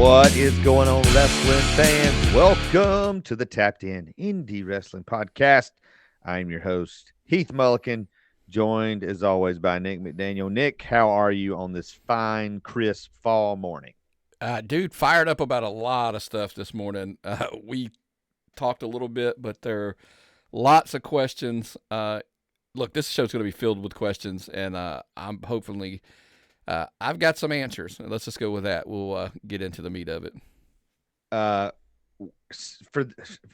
What is going on, wrestling fans? Welcome to the Tapped In Indie Wrestling Podcast. I'm your host, Heath Mullican, joined as always by Nick McDaniel. Nick, how are you on this fine, crisp fall morning? Dude, fired up about a lot of stuff this morning. We talked a little bit, but there are lots of questions. Look, this show's going to be filled with questions, and I'm hopefully I've got some answers. Let's just go with that. We'll get into the meat of it.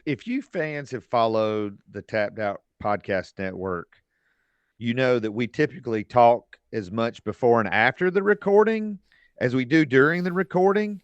If you fans have followed the Tapped Out Podcast Network, you know that we typically talk as much before and after the recording as we do during the recording.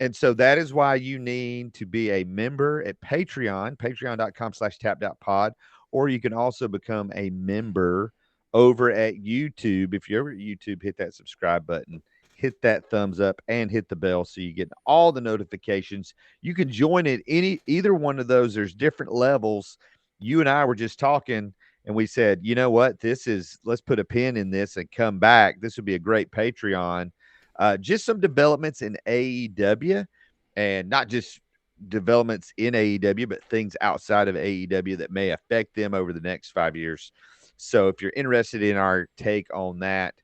And so that is why you need to be a member at Patreon, patreon.com/tappedoutpod, or you can also become a member over at YouTube. If you're over at YouTube, hit that subscribe button, hit that thumbs up, and hit the bell so you get all the notifications. You can join it either one of those. There's different levels. You and I were just talking, and we said, you know what? Let's put a pin in this and come back. This would be a great Patreon. Just some developments in AEW, and not just developments in AEW, but things outside of AEW that may affect them over the next 5 years. So if you're interested in our take on that,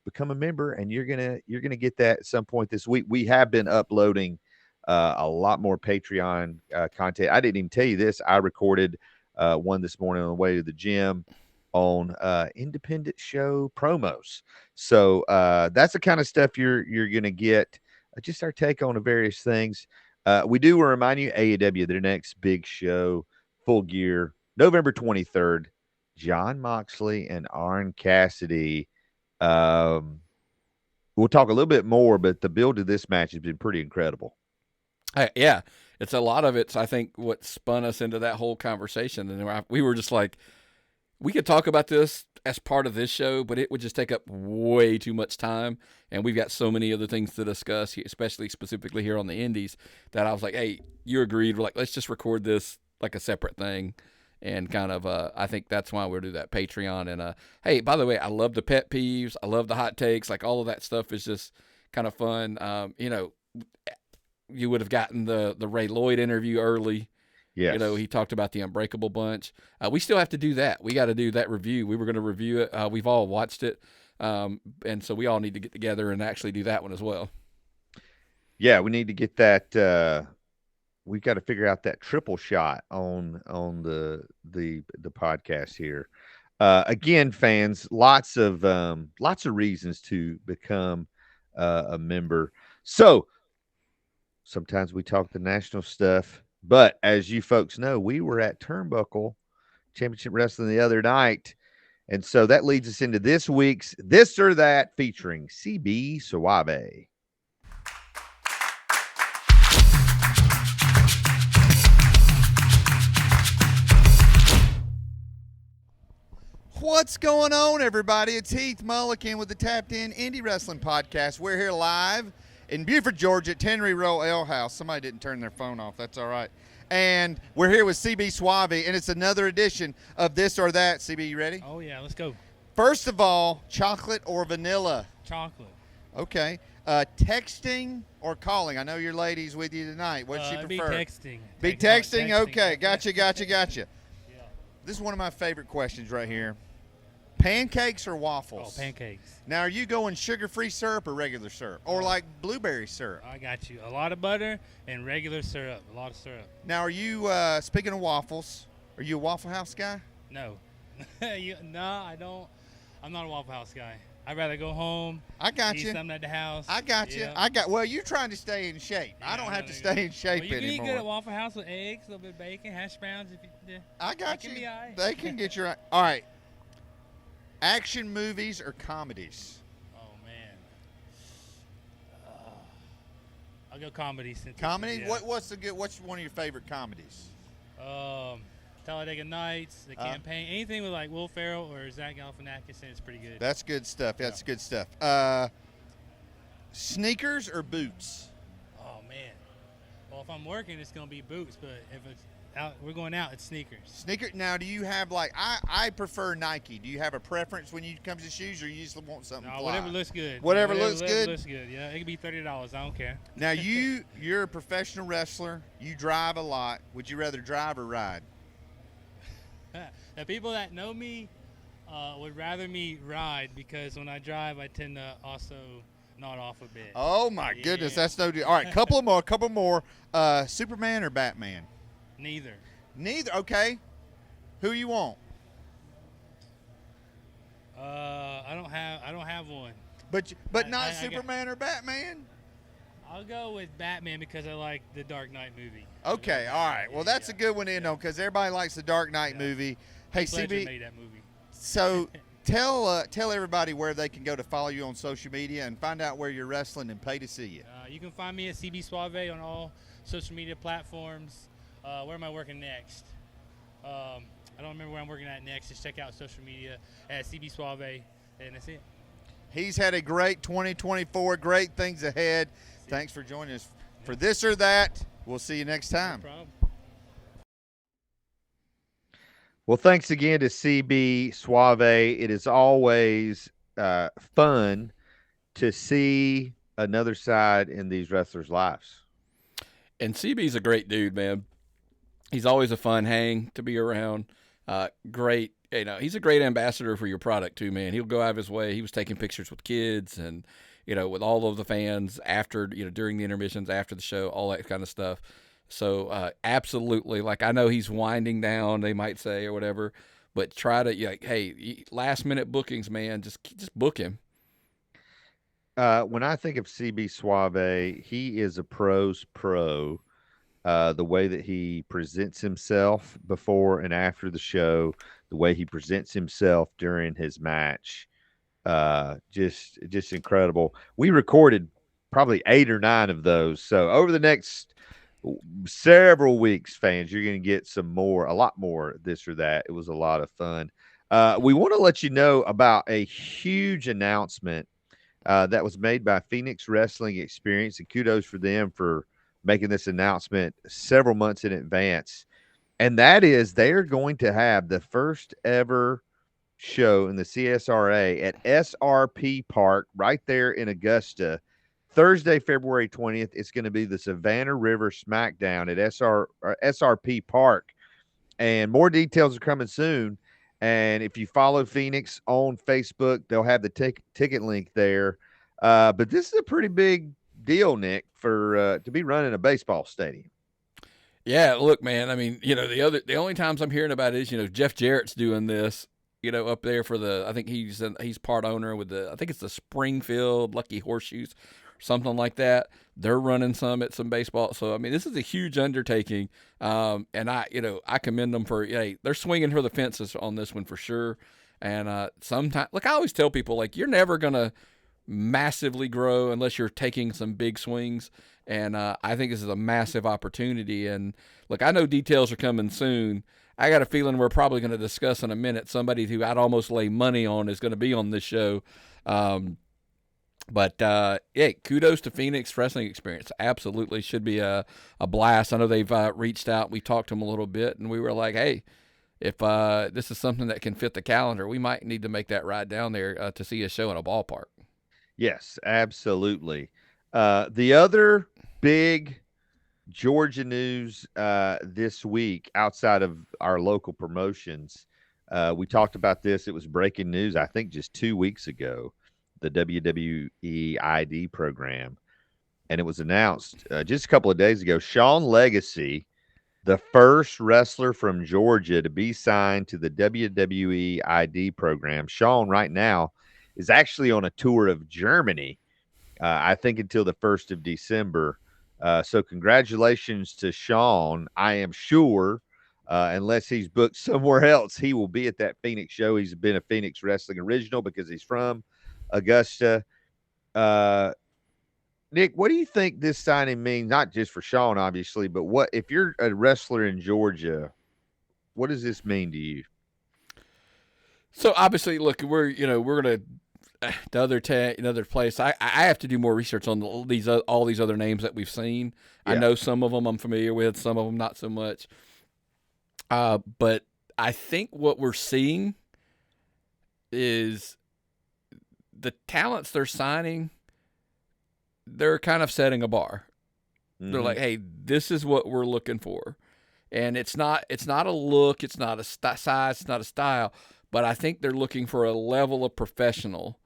become a member, and you're gonna get that at some point this week. We have been uploading a lot more Patreon content. I didn't even tell you this. I recorded one this morning on the way to the gym on independent show promos. So that's the kind of stuff you're gonna get. Just our take on the various things. We do remind you, AEW, their next big show, Full Gear, November 23rd. Jon Moxley and Orange Cassidy. We'll talk a little bit more, but the build to this match has been pretty incredible. Yeah, it's a lot of it's, I think, what spun us into that whole conversation. And we were just like, we could talk about this as part of this show, but it would just take up way too much time. And we've got so many other things to discuss, especially specifically here on the Indies, that I was like, hey, you agreed. We're like, let's just record this like a separate thing. And kind of, I think that's why we'll do that Patreon. And, hey, by the way, I love the pet peeves. I love the hot takes. Like, all of that stuff is just kind of fun. You would have gotten the Ray Lloyd interview early. Yes. You know, he talked about the Unbreakable Bunch. We still have to do that. We got to do that review. We were going to review it. We've all watched it. And so we all need to get together and actually do that one as well. Yeah, we need to get that. We've got to figure out that triple shot on the podcast here. Again, fans, lots of reasons to become a member. So sometimes we talk the national stuff, but as you folks know, we were at Turnbuckle Championship Wrestling the other night, and so that leads us into this week's This or That featuring CB Suave. What's going on, everybody? It's Heath Mullican with the Tapped In Indie Wrestling Podcast. We're here live in Buford, Georgia at Tannery Row Ale House. Somebody didn't turn their phone off. That's all right. And we're here with CB Suave, and it's another edition of This or That. CB, you ready? Oh, yeah. Let's go. First of all, chocolate or vanilla? Chocolate. Okay. Texting or calling? I know your lady's with you tonight. What'd she prefer? Be texting. Be texting? Okay. Gotcha. Yeah. This is one of my favorite questions right here. Pancakes or waffles? Oh, pancakes. Now, are you going sugar-free syrup or regular syrup? Or like blueberry syrup? I got you. A lot of butter and regular syrup. A lot of syrup. Now, are you, speaking of waffles, are you a Waffle House guy? No. No, I don't. I'm not a Waffle House guy. I'd rather go home. I got eat you. something at the house. I got you. Well, you're trying to stay in shape. Yeah, I don't have to stay in shape you can anymore. eat good at Waffle House with eggs, a little bit of bacon, hash browns. I got you. Be all right. They can get your. All right. Action movies or comedies? Oh, man. I'll go comedy. Comedy? Yeah. What's one of your favorite comedies? Talladega Nights, The Campaign, anything with like Will Ferrell or Zach Galifianakis, it's pretty good. That's good stuff. That's good stuff. Sneakers or boots? Oh man. Well, if I'm working, it's gonna be boots. But if it's we're going out. It's sneakers. Sneaker. Now, do you have like I prefer Nike. Do you have a preference when it comes to shoes, or you just want something fly? Whatever looks good. Whatever looks good. Looks good. Yeah, it could be $30. I don't care. Now you're a professional wrestler. You drive a lot. Would you rather drive or ride? The people that know me would rather me ride because when I drive, I tend to also nod off a bit. Oh my goodness, that's no deal. All right, couple more. Superman or Batman? Neither. Neither. Okay. Who you want? I don't have one. But not Superman or Batman? I'll go with Batman because I like the Dark Knight movie. Okay, all right. Well, that's a good one to end on because everybody likes the Dark Knight movie. Hey, Ledger CB. made that movie. So tell everybody where they can go to follow you on social media and find out where you're wrestling and pay to see you. You can find me at CB Suave on all social media platforms. Where am I working next? I don't remember where I'm working at next. Just check out social media at CB Suave, and that's it. He's had a great 2024, great things ahead. Thanks for joining us for This or That. We'll see you next time. No problem. Well, thanks again to CB Suave. It is always fun to see another side in these wrestlers' lives. And CB's a great dude, man. He's always a fun hang to be around. Great, he's a great ambassador for your product too, man. He'll go out of his way. He was taking pictures with kids and, with all of the fans after, during the intermissions, after the show, all that kind of stuff. So absolutely, like I know he's winding down, they might say, or whatever, but try to, hey, last minute bookings, man, just book him. When I think of CB Suave, he is a pro's pro. The way that he presents himself before and after the show, the way he presents himself during his match, just incredible. We recorded probably 8 or 9 of those. So over the next several weeks, fans, you're going to get a lot more This or That. It was a lot of fun. We want to let you know about a huge announcement that was made by Phoenix Wrestling Experience, and kudos for them for making this announcement several months in advance. And that is they are going to have the first ever show in the CSRA at SRP Park right there in Augusta. Thursday, February 20th, it's going to be the Savannah River Smackdown at SRP Park. And more details are coming soon. And if you follow Phoenix on Facebook, they'll have the ticket link there. But this is a pretty big deal, Nick, for to be running a baseball stadium. Yeah, look, man. I mean, the only times I'm hearing about it is, Jeff Jarrett's doing this, up there for I think he's part owner with I think it's the Springfield Lucky Horseshoes, something like that. They're running some baseball. So I mean, this is a huge undertaking. And I commend them for, they're swinging for the fences on this one for sure. And sometimes, I always tell people, you're never gonna massively grow unless you're taking some big swings, and I think this is a massive opportunity. And look, I know details are coming soon. I got a feeling we're probably going to discuss in a minute somebody who I'd almost lay money on is going to be on this show. But kudos to Phoenix Wrestling Experience. Absolutely should be a blast. I know they've reached out. We talked to them a little bit, and we were like, hey, if this is something that can fit the calendar, we might need to make that ride down there to see a show in a ballpark. Yes, absolutely. The other big Georgia news this week, outside of our local promotions, we talked about this. It was breaking news, I think, just 2 weeks ago, the WWE ID program. And it was announced just a couple of days ago. Shawn Legacy, the first wrestler from Georgia to be signed to the WWE ID program. Shawn right now is actually on a tour of Germany, I think until the 1st of December. So congratulations to Shawn. I am sure, unless he's booked somewhere else, he will be at that Phoenix show. He's been a Phoenix Wrestling original because he's from Augusta. Nick, what do you think this signing means? Not just for Shawn, obviously, but what if you're a wrestler in Georgia, what does this mean to you? So obviously, look, we're gonna another place. I have to do more research on all these other names that we've seen. Yeah. I know some of them I'm familiar with, some of them not so much. But I think what we're seeing is the talents they're signing, they're kind of setting a bar. Mm-hmm. They're like, hey, this is what we're looking for. And it's not a look, it's not a size, it's not a style, but I think they're looking for a level of professional.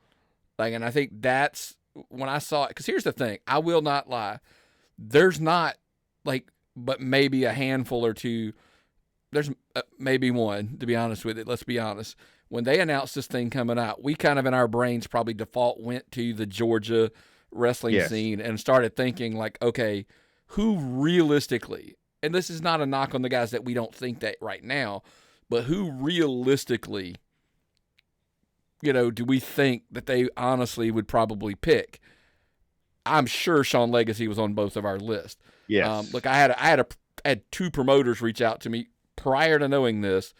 And I think that's when I saw it, because here's the thing, I will not lie. There's not but maybe a handful or two. There's maybe one, to be honest with it. Let's be honest. When they announced this thing coming out, we kind of in our brains probably default went to the Georgia wrestling scene and started thinking okay, who realistically, and this is not a knock on the guys that we don't think that right now, but who realistically, do we think that they honestly would probably pick? I'm sure Shawn Legacy was on both of our lists. Yes. Look, I had two promoters reach out to me prior to knowing this,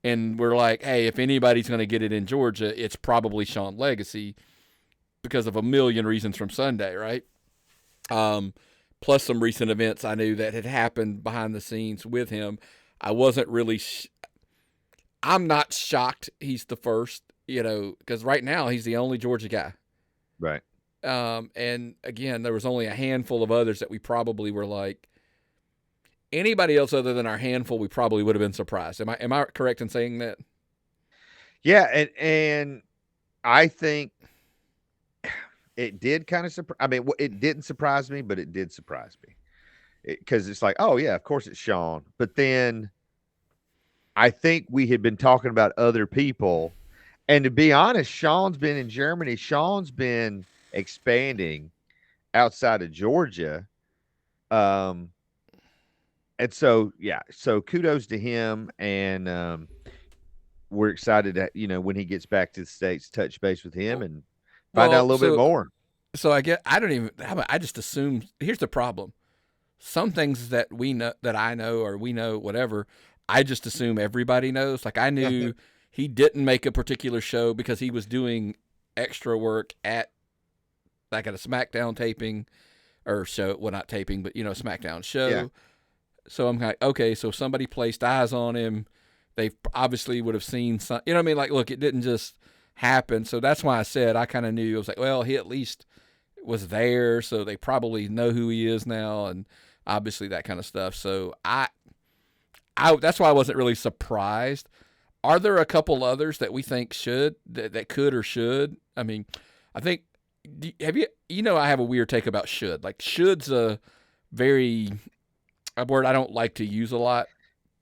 and we're like, hey, if anybody's going to get it in Georgia, it's probably Shawn Legacy because of a million reasons from Sunday, right? Plus some recent events I knew that had happened behind the scenes with him. I wasn't really I'm not shocked he's the first, because right now he's the only Georgia guy. Right. And again, there was only a handful of others that we probably were like, anybody else other than our handful, we probably would have been surprised. Am I correct in saying that? Yeah, and I think it did kind of surprise. I mean, it didn't surprise me, but it did surprise me because it's like, oh yeah, of course it's Shawn. But then I think we had been talking about other people, and to be honest, Shawn's been in Germany. Shawn's been expanding outside of Georgia. And so, yeah, so kudos to him. And we're excited that, when he gets back to the States, touch base with him and find out a little bit more. So I just assume, here's the problem. Some things that we know, that I know, or we know, whatever, I just assume everybody knows. Like I knew he didn't make a particular show because he was doing extra work at a Smackdown taping or show. Well, not taping, but Smackdown show. Yeah. So I'm like, okay, so somebody placed eyes on him. They obviously would have seen some, what I mean? Like, look, it didn't just happen. So that's why I said I kind of knew. I was like, well, he at least was there, so they probably know who he is now, and obviously that kind of stuff. So I that's why I wasn't really surprised. Are there a couple others that we think that could or should? I mean, I think, I have a weird take about should. Like, should's a word I don't like to use a lot.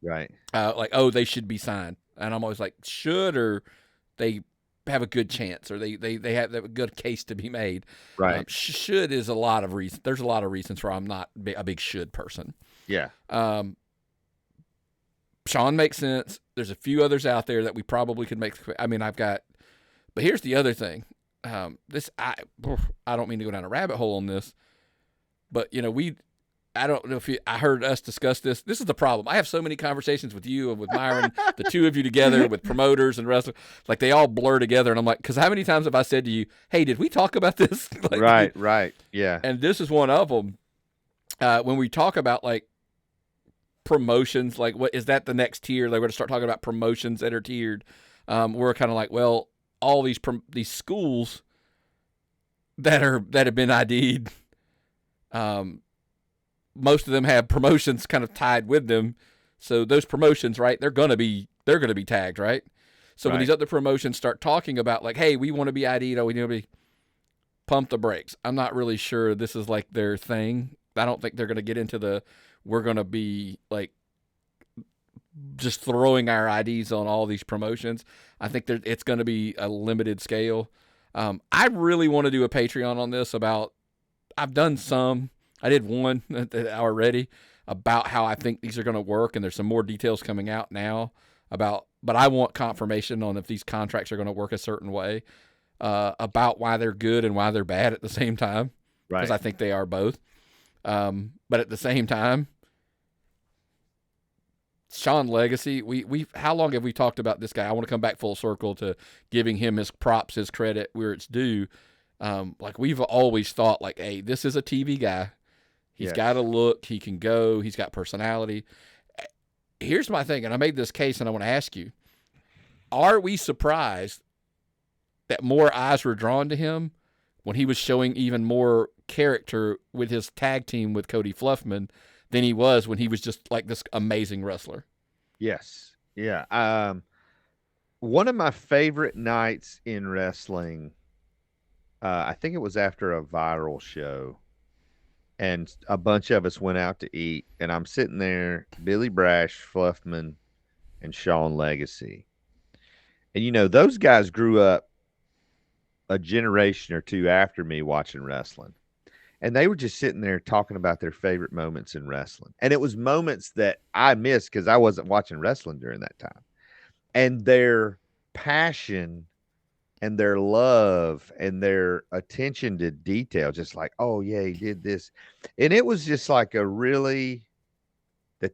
Right. They should be signed. And I'm always like, should, or they have a good chance, or they have a good case to be made. Right. Should is a lot of reasons. There's a lot of reasons where I'm not a big should person. Yeah. Shawn makes sense. There's a few others out there that we probably could make. I mean, but here's the other thing. I don't mean to go down a rabbit hole on this, but I don't know if I heard us discuss this. This is the problem. I have so many conversations with you and with Myron, the two of you together with promoters and wrestlers, like they all blur together. And I'm like, because how many times have I said to you, hey, did we talk about this? Right. Yeah. And this is one of them. When we talk about promotions, what is that the next tier? We're going to start talking about promotions that are tiered. We're kind of like, well, all these schools that have been ID'd, most of them have promotions kind of tied with them. So those promotions, right, they're going to be tagged, right? So when these other promotions start talking about hey, we want to be ID'd, we need to be, pump the brakes. I'm not really sure this is their thing. I don't think they're going to get into we're going to be just throwing our IDs on all these promotions. I think it's going to be a limited scale. I really want to do a Patreon on this I've done some. I did one already about how I think these are going to work, and there's some more details coming out now but I want confirmation on if these contracts are going to work a certain way, about why they're good and why they're bad at the same time. Right. Because I think they are both. But at the same time, Shawn Legacy, we how long have we talked about this guy? I want to come back full circle to giving him his props, his credit where it's due. We've always thought hey, this is a TV guy. He's got a look. He can go. He's got personality. here's my thing, and I made this case, and I want to ask you: are we surprised that more eyes were drawn to him when he was showing even more character with his tag team with Cody Fluffman than he was when he was just like this amazing wrestler? Yes. Yeah. One of my favorite nights in wrestling, I think it was after a viral show, and a bunch of us went out to eat, and I'm sitting there, Billy Brash, Fluffman, and Shawn Legacy. And those guys grew up a generation or two after me watching wrestling. And they were just sitting there talking about their favorite moments in wrestling. And it was moments that I missed because I wasn't watching wrestling during that time. And their passion and their love and their attention to detail, just like, oh, yeah, he did this. And it was just like that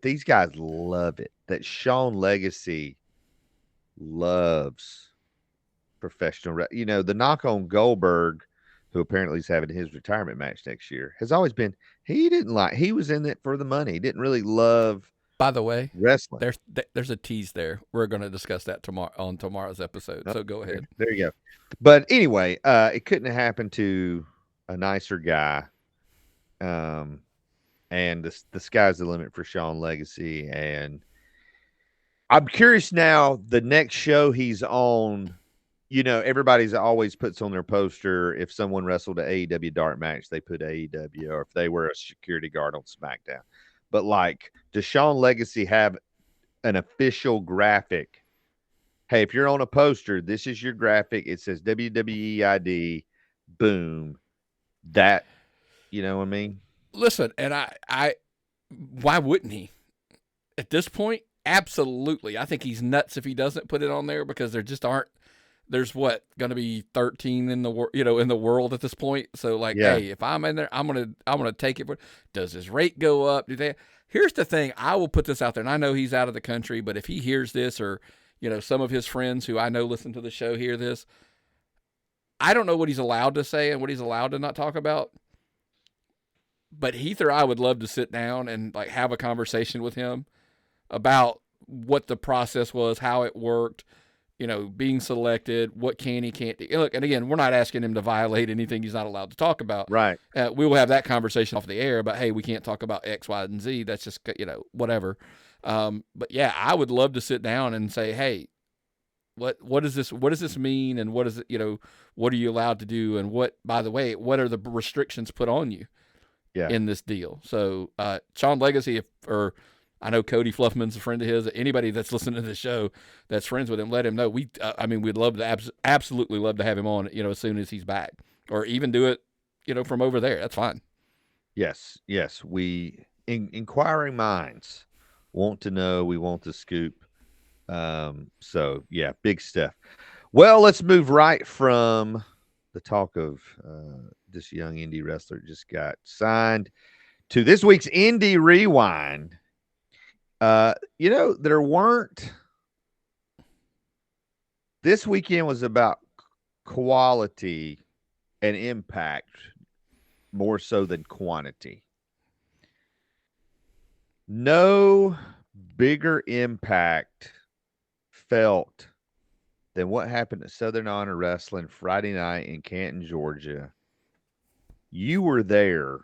these guys love it, that Shawn Legacy loves professional. The knock on Goldberg, who apparently is having his retirement match next year, has always been he was in it for the money. He didn't really love. By the way, wrestling. There's a tease there. We're going to discuss that on tomorrow's episode. So go ahead. There you go. But anyway, it couldn't have happened to a nicer guy. And the sky's the limit for Shawn Legacy. And I'm curious now, the next show he's on. Everybody's always puts on their poster, if someone wrestled an AEW dark match, they put AEW, or if they were a security guard on SmackDown. But does Shawn Legacy have an official graphic? Hey, if you're on a poster, this is your graphic. It says WWE ID. Boom. That, you know what I mean? Listen, and I why wouldn't he? At this point, absolutely. I think he's nuts if he doesn't put it on there, because there just aren't. There's going to be 13 in the world at this point. So hey, if I'm in there, I'm gonna take it. Does his rate go up? Here's the thing. I will put this out there, and I know he's out of the country, but if he hears this, or some of his friends who I know listen to the show hear this, I don't know what he's allowed to say and what he's allowed to not talk about. But Heath or I would love to sit down and have a conversation with him about what the process was, how it worked. Being selected, what he can't do. Look, and again, we're not asking him to violate anything he's not allowed to talk about. Right. We will have that conversation off the air, but hey, we can't talk about X, Y, and Z. That's just, whatever. But yeah, I would love to sit down and say, hey, what is this? What does this mean? And what is it, what are you allowed to do? And by the way, what are the restrictions put on you in this deal? So, Shawn Legacy, I know Cody Fluffman's a friend of his. Anybody that's listening to the show that's friends with him, let him know. We'd love to absolutely love to have him on, as soon as he's back, or even do it, from over there. That's fine. Yes. We inquiring minds want to know. We want the scoop. So yeah, big stuff. Well, let's move right from the talk of this young indie wrestler just got signed to this week's Indy Rewind. There weren't. This weekend was about quality and impact more so than quantity. No bigger impact felt than what happened at Southern Honor Wrestling Friday night in Canton, Georgia. You were there,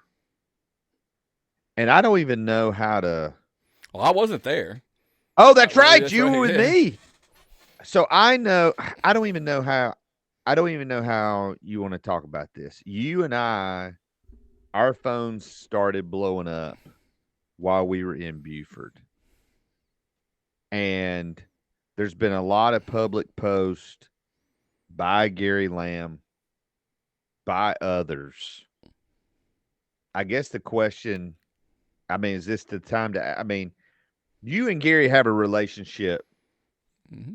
and I don't even know how to. Well, I wasn't there. Oh, that's right. You were with me. So I don't even know how you want to talk about this. You and our phones started blowing up while we were in Buford. And there's been a lot of public posts by Gary Lamb, by others. I guess the question, is this the time to, you and Gary have a relationship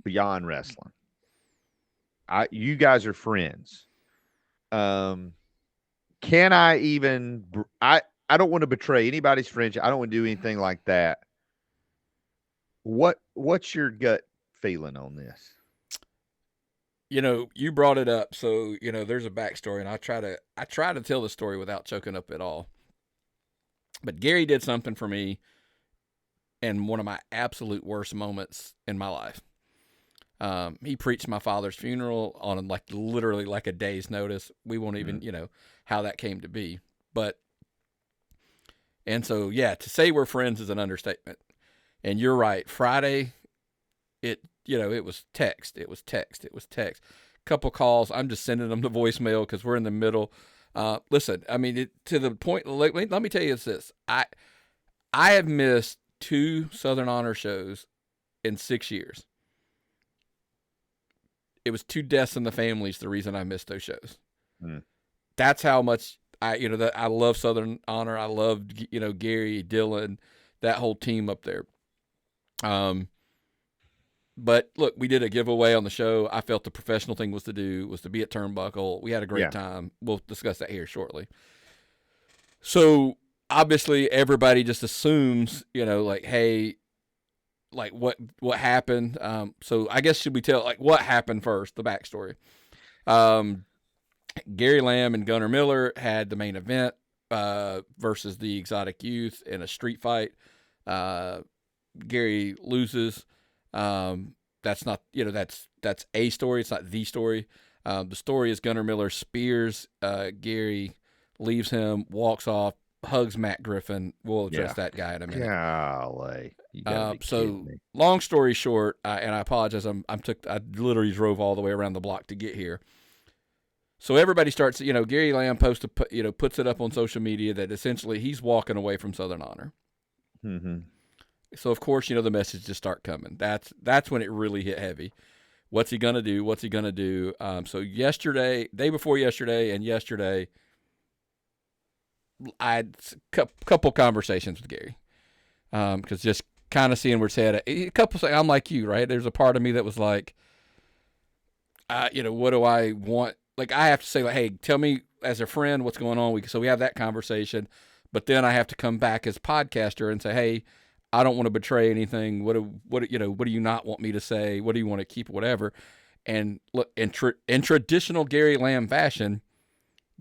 beyond wrestling. You guys are friends. Can I even, I don't want to betray anybody's friendship. I don't want to do anything like that. What's your gut feeling on this? You brought it up, so there's a backstory, and I try to tell the story without choking up at all. But Gary did something for me and one of my absolute worst moments in my life. He preached my father's funeral on like literally like a day's notice. We won't even, how that came to be. And so, yeah, to say we're friends is an understatement. And you're right. Friday, it was text. It was text. Couple calls. I'm just sending them to voicemail because we're in the middle. Listen, I mean, to the point, let me tell you this. I have missed 2 Southern Honor shows in 6 years. It was 2 deaths in the families the reason I missed those shows. That's how much I love Southern Honor. I loved, Gary, Dylan, that whole team up there. But look, we did a giveaway on the show. I felt the professional thing was to be at Turnbuckle. We had a great time. We'll discuss that here shortly. So obviously everybody just assumes, like, hey, like what happened. So I guess should we tell like what happened first, the backstory. Gary Lamb and Gunnar Miller had the main event versus the Exotic Youth in a street fight. Gary loses. That's not, that's a story. It's not the story. The story is Gunnar Miller spears Gary, leaves him, walks off, hugs Matt Griffin. We'll address that guy in a minute. Golly. So long story short, and I apologize. I literally drove all the way around the block to get here. So everybody starts, Gary Lamb puts it up on social media that essentially he's walking away from Southern Honor. Mm-hmm. So of course, the messages just start coming. That's when it really hit heavy. What's he gonna do? So yesterday, day before yesterday, and yesterday, I had a couple conversations with Gary, because just kind of seeing where it's headed. A couple, I'm like you, right? There's a part of me that was like, what do I want? Like I have to say, like, hey, tell me as a friend what's going on. So we have that conversation, but then I have to come back as podcaster and say, hey, I don't want to betray anything. What do you not want me to say? What do you want to keep? Whatever. And look, in traditional Gary Lamb fashion,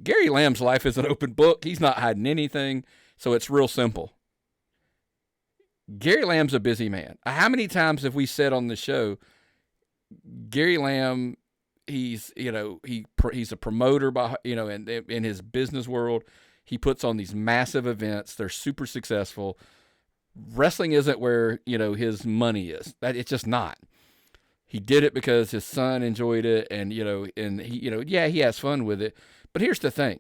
Gary Lamb's life is an open book. He's not hiding anything. So it's real simple. Gary Lamb's a busy man. How many times have we said on the show, Gary Lamb, he's a promoter by, in his business world, he puts on these massive events. They're super successful. Wrestling isn't where, his money is. That it's just not. He did it because his son enjoyed it, and he has fun with it. But here's the thing.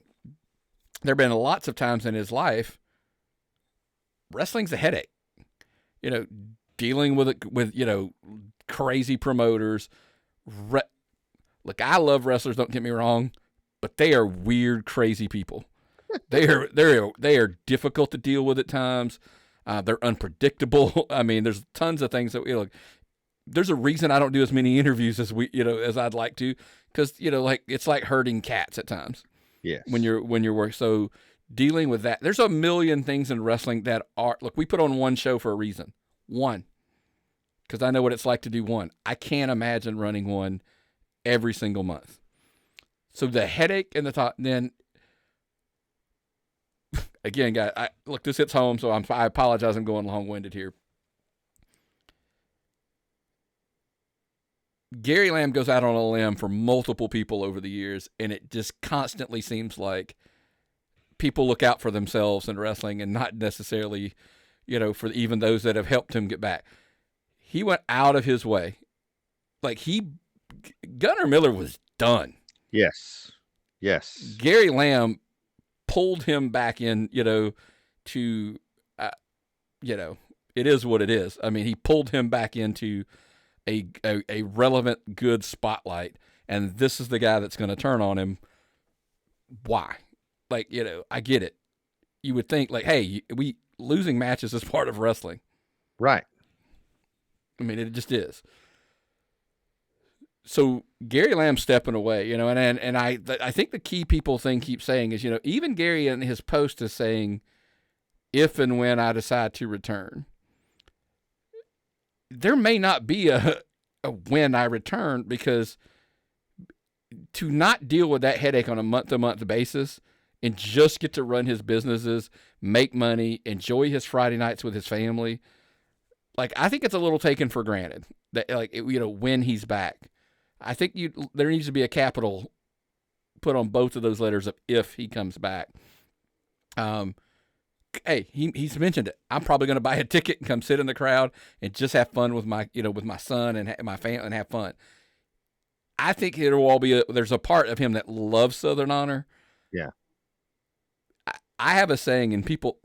There've been lots of times in his life wrestling's a headache. Dealing with it with crazy promoters. Look, I love wrestlers, don't get me wrong, but they are weird, crazy people. They are difficult to deal with at times. They're unpredictable. I mean, there's tons of things that there's a reason I don't do as many interviews as as I'd like to, because it's like herding cats at times. Yes. When you're working, so dealing with that, there's a million things in wrestling that are we put on one show for a reason. One, because I know what it's like to do one. I can't imagine running one every single month. So the headache and the thought, then. Again, guys, this hits home, so I apologize. I'm going long-winded here. Gary Lamb goes out on a limb for multiple people over the years, and it just constantly seems like people look out for themselves in wrestling and not necessarily, for even those that have helped him get back. He went out of his way. Like Gunnar Miller was done. Yes. Gary Lamb pulled him back in, to, it is what it is. I mean, he pulled him back into a relevant, good spotlight, and this is the guy that's going to turn on him. Why? Like, I get it. You would think, like, hey, losing matches is part of wrestling. Right. I mean, it just is. So Gary Lamb stepping away, and I think the key people keep saying is, even Gary in his post is saying, if and when I decide to return, there may not be a when I return, because to not deal with that headache on a month-to-month basis and just get to run his businesses, make money, enjoy his Friday nights with his family, like, I think it's a little taken for granted that, like, when he's back. I think there needs to be a capital put on both of those letters of if he comes back. Hey, he's mentioned it. I'm probably going to buy a ticket and come sit in the crowd and just have fun with my son and my family and have fun. I think it'll all be there's a part of him that loves Southern Honor. Yeah. I have a saying, and people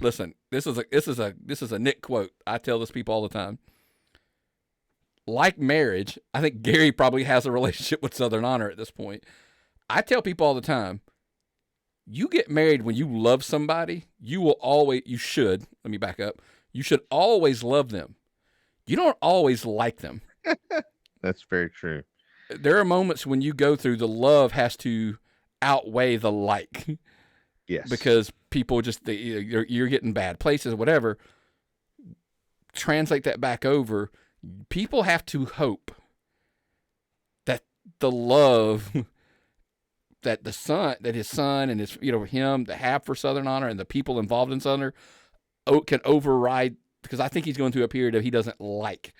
listen. This is a Nick quote. I tell this people all the time. Like marriage, I think Gary probably has a relationship with Southern Honor at this point. I tell people all the time, you get married when you love somebody. You should. Let me back up. You should always love them. You don't always like them. That's very true. There are moments when you go through the love has to outweigh the like. Yes. Because people you're getting bad places, whatever. Translate that back over. People have to hope that the love that his son and his, him that have for Southern Honor and the people involved in Southern can override, because I think he's going through a period of he doesn't like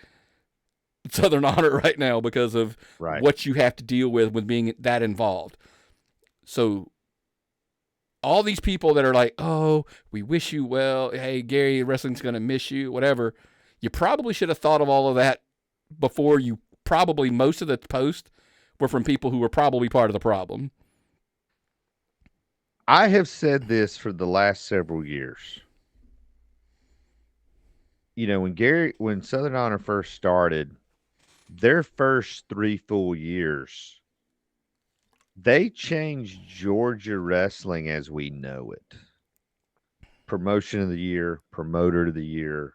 Southern Honor right now because of what you have to deal with being that involved. So all these people that are like, oh, we wish you well. Hey, Gary, wrestling's going to miss you, whatever. You probably should have thought of all of that before most of the posts were from people who were probably part of the problem. I have said this for the last several years. When Southern Honor first started, their first 3 full years, they changed Georgia wrestling as we know it. Promotion of the year, promoter of the year.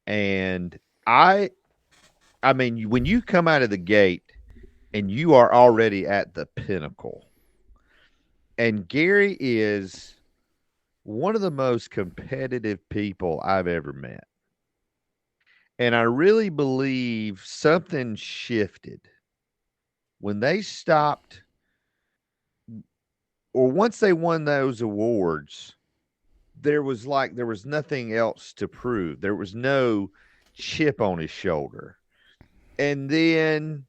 And I mean, when you come out of the gate and you are already at the pinnacle, and Gary is one of the most competitive people I've ever met. And I really believe something shifted when they stopped, or once they won those awards, there was nothing else to prove. There was no chip on his shoulder. And then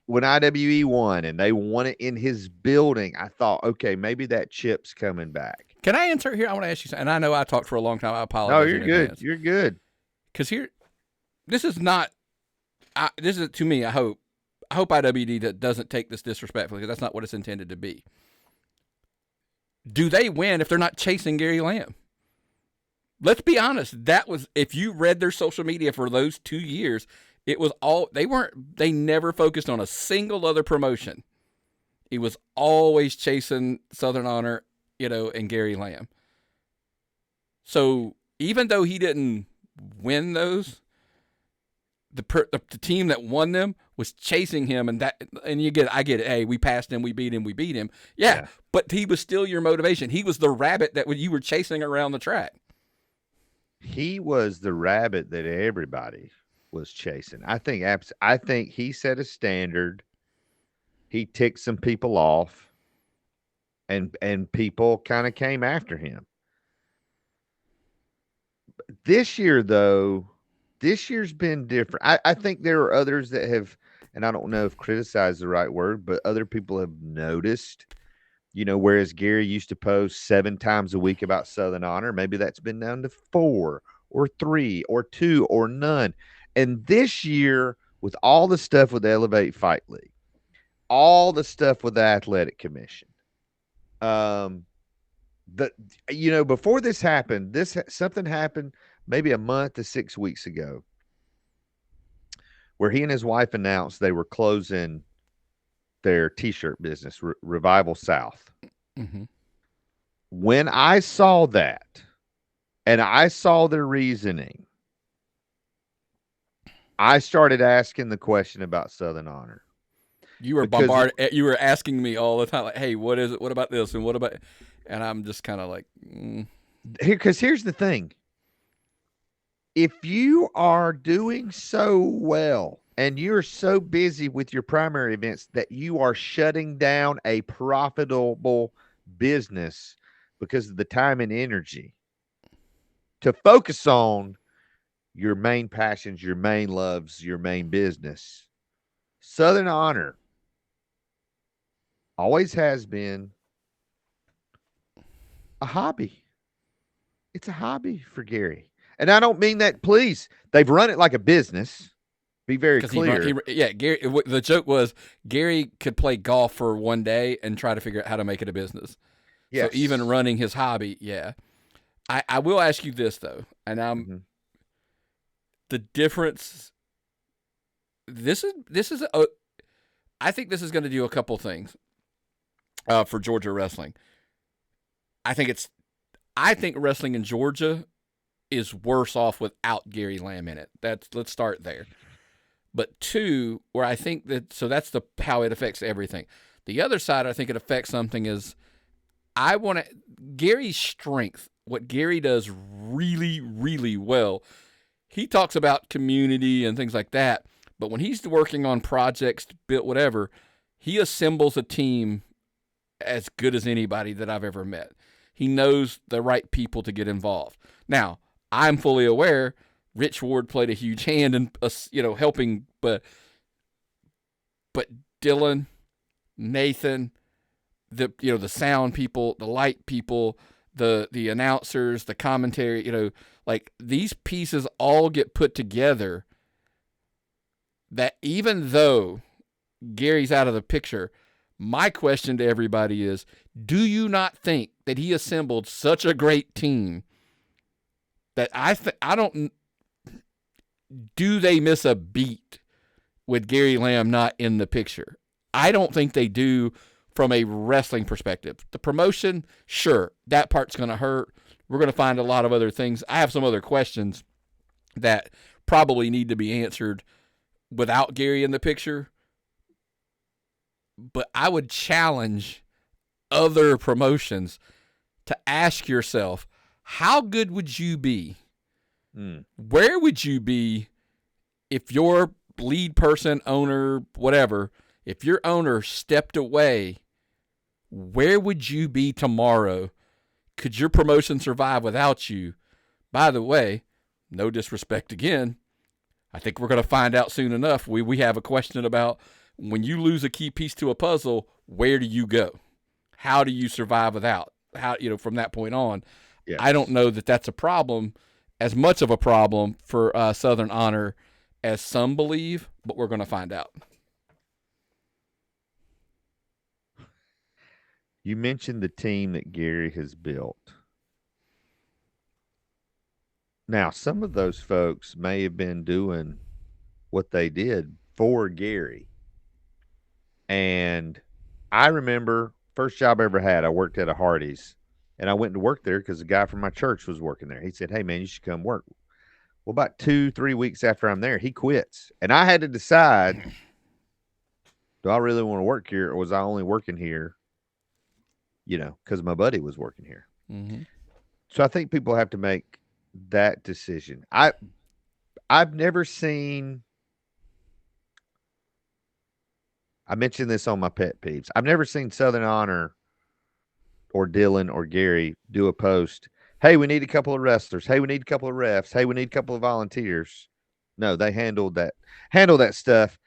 when IWE won and they won it in his building, I thought, okay, maybe that chip's coming back. Can I insert here? I want to ask you something. And I know I talked for a long time. I apologize. No, you're good. Advance. You're good. Because this is to me, I hope IWD doesn't take this disrespectfully, because that's not what it's intended to be. Do they win if they're not chasing Gary Lamb? Let's be honest. If you read their social media for those 2 years, it was they never focused on a single other promotion. It was always chasing Southern Honor, and Gary Lamb. So even though he didn't win those, the team that won them was chasing him, and I get it. Hey, we passed him, we beat him. Yeah, but he was still your motivation. He was the rabbit that you were chasing around the track. He was the rabbit that everybody was chasing. I think he set a standard. He ticked some people off, and people kind of came after him. This year, though, this year's been different. I think there are others that have, and I don't know if criticize the right word, but other people have noticed, whereas Gary used to post 7 times a week about Southern Honor, maybe that's been down to 4 or 3 or 2 or none. And this year, with all the stuff with the Elevate Fight League, all the stuff with the Athletic Commission, before this happened, something happened maybe a month to 6 weeks ago, where he and his wife announced they were closing their T-shirt business, Revival South. Mm-hmm. When I saw that, and I saw their reasoning, I started asking the question about Southern Honor. You were bombarded. You were asking me all the time, like, "Hey, what is it? What about this? And what about?" And I'm just kind of like, Because here's the thing: if you are doing so well and you're so busy with your primary events that you are shutting down a profitable business because of the time and energy, to focus on your main passions, your main loves, your main business. Southern Honor always has been a hobby. It's a hobby for Gary. And I don't mean that, please. They've run it like a business. Be very clear. Gary. The joke was Gary could play golf for one day and try to figure out how to make it a business. Yes. So even running his hobby, yeah. I will ask you this though, and the difference. This is I think this is going to do a couple things for Georgia wrestling. I think wrestling in Georgia is worse off without Gary Lamb in it. Let's start there. But two, where I think that's how it affects everything. The other side, I think it affects something is Gary's strength, what Gary does really, really well. He talks about community and things like that, but when he's working on projects, build whatever, he assembles a team as good as anybody that I've ever met. He knows the right people to get involved. Now, I'm fully aware Rich Ward played a huge hand in helping, but Dylan, Nathan, the sound people, the light people, the announcers, the commentary, like these pieces all get put together that even though Gary's out of the picture, my question to everybody is, do you not think that he assembled such a great team that do they miss a beat with Gary Lamb not in the picture? I don't think they do from a wrestling perspective. The promotion, sure, that part's going to hurt. We're going to find a lot of other things. I have some other questions that probably need to be answered without Gary in the picture. But I would challenge other promotions to ask yourself, how good would you be? Where would you be if your lead person, owner, whatever, if your owner stepped away, where would you be tomorrow? Could your promotion survive without you? By the way, no disrespect again, I think we're going to find out soon enough. We have a question about when you lose a key piece to a puzzle, where do you go? How do you survive without? From that point on, yes. I don't know that that's a problem, as much of a problem for Southern Honor as some believe, but we're going to find out. You mentioned the team that Gary has built. Now, some of those folks may have been doing what they did for Gary. And I remember first job I ever had, I worked at a Hardee's. And I went to work there because a guy from my church was working there. He said, hey, man, you should come work. Well, about 2-3 weeks after I'm there, he quits. And I had to decide, do I really want to work here, or was I only working here, because my buddy was working here. Mm-hmm. So I think people have to make that decision. I've never seen, I mentioned this on my pet peeves, I've never seen Southern Honor or Dylan or Gary do a post, hey, we need a couple of wrestlers. Hey, we need a couple of refs. Hey, we need a couple of volunteers. No, they handled that stuff.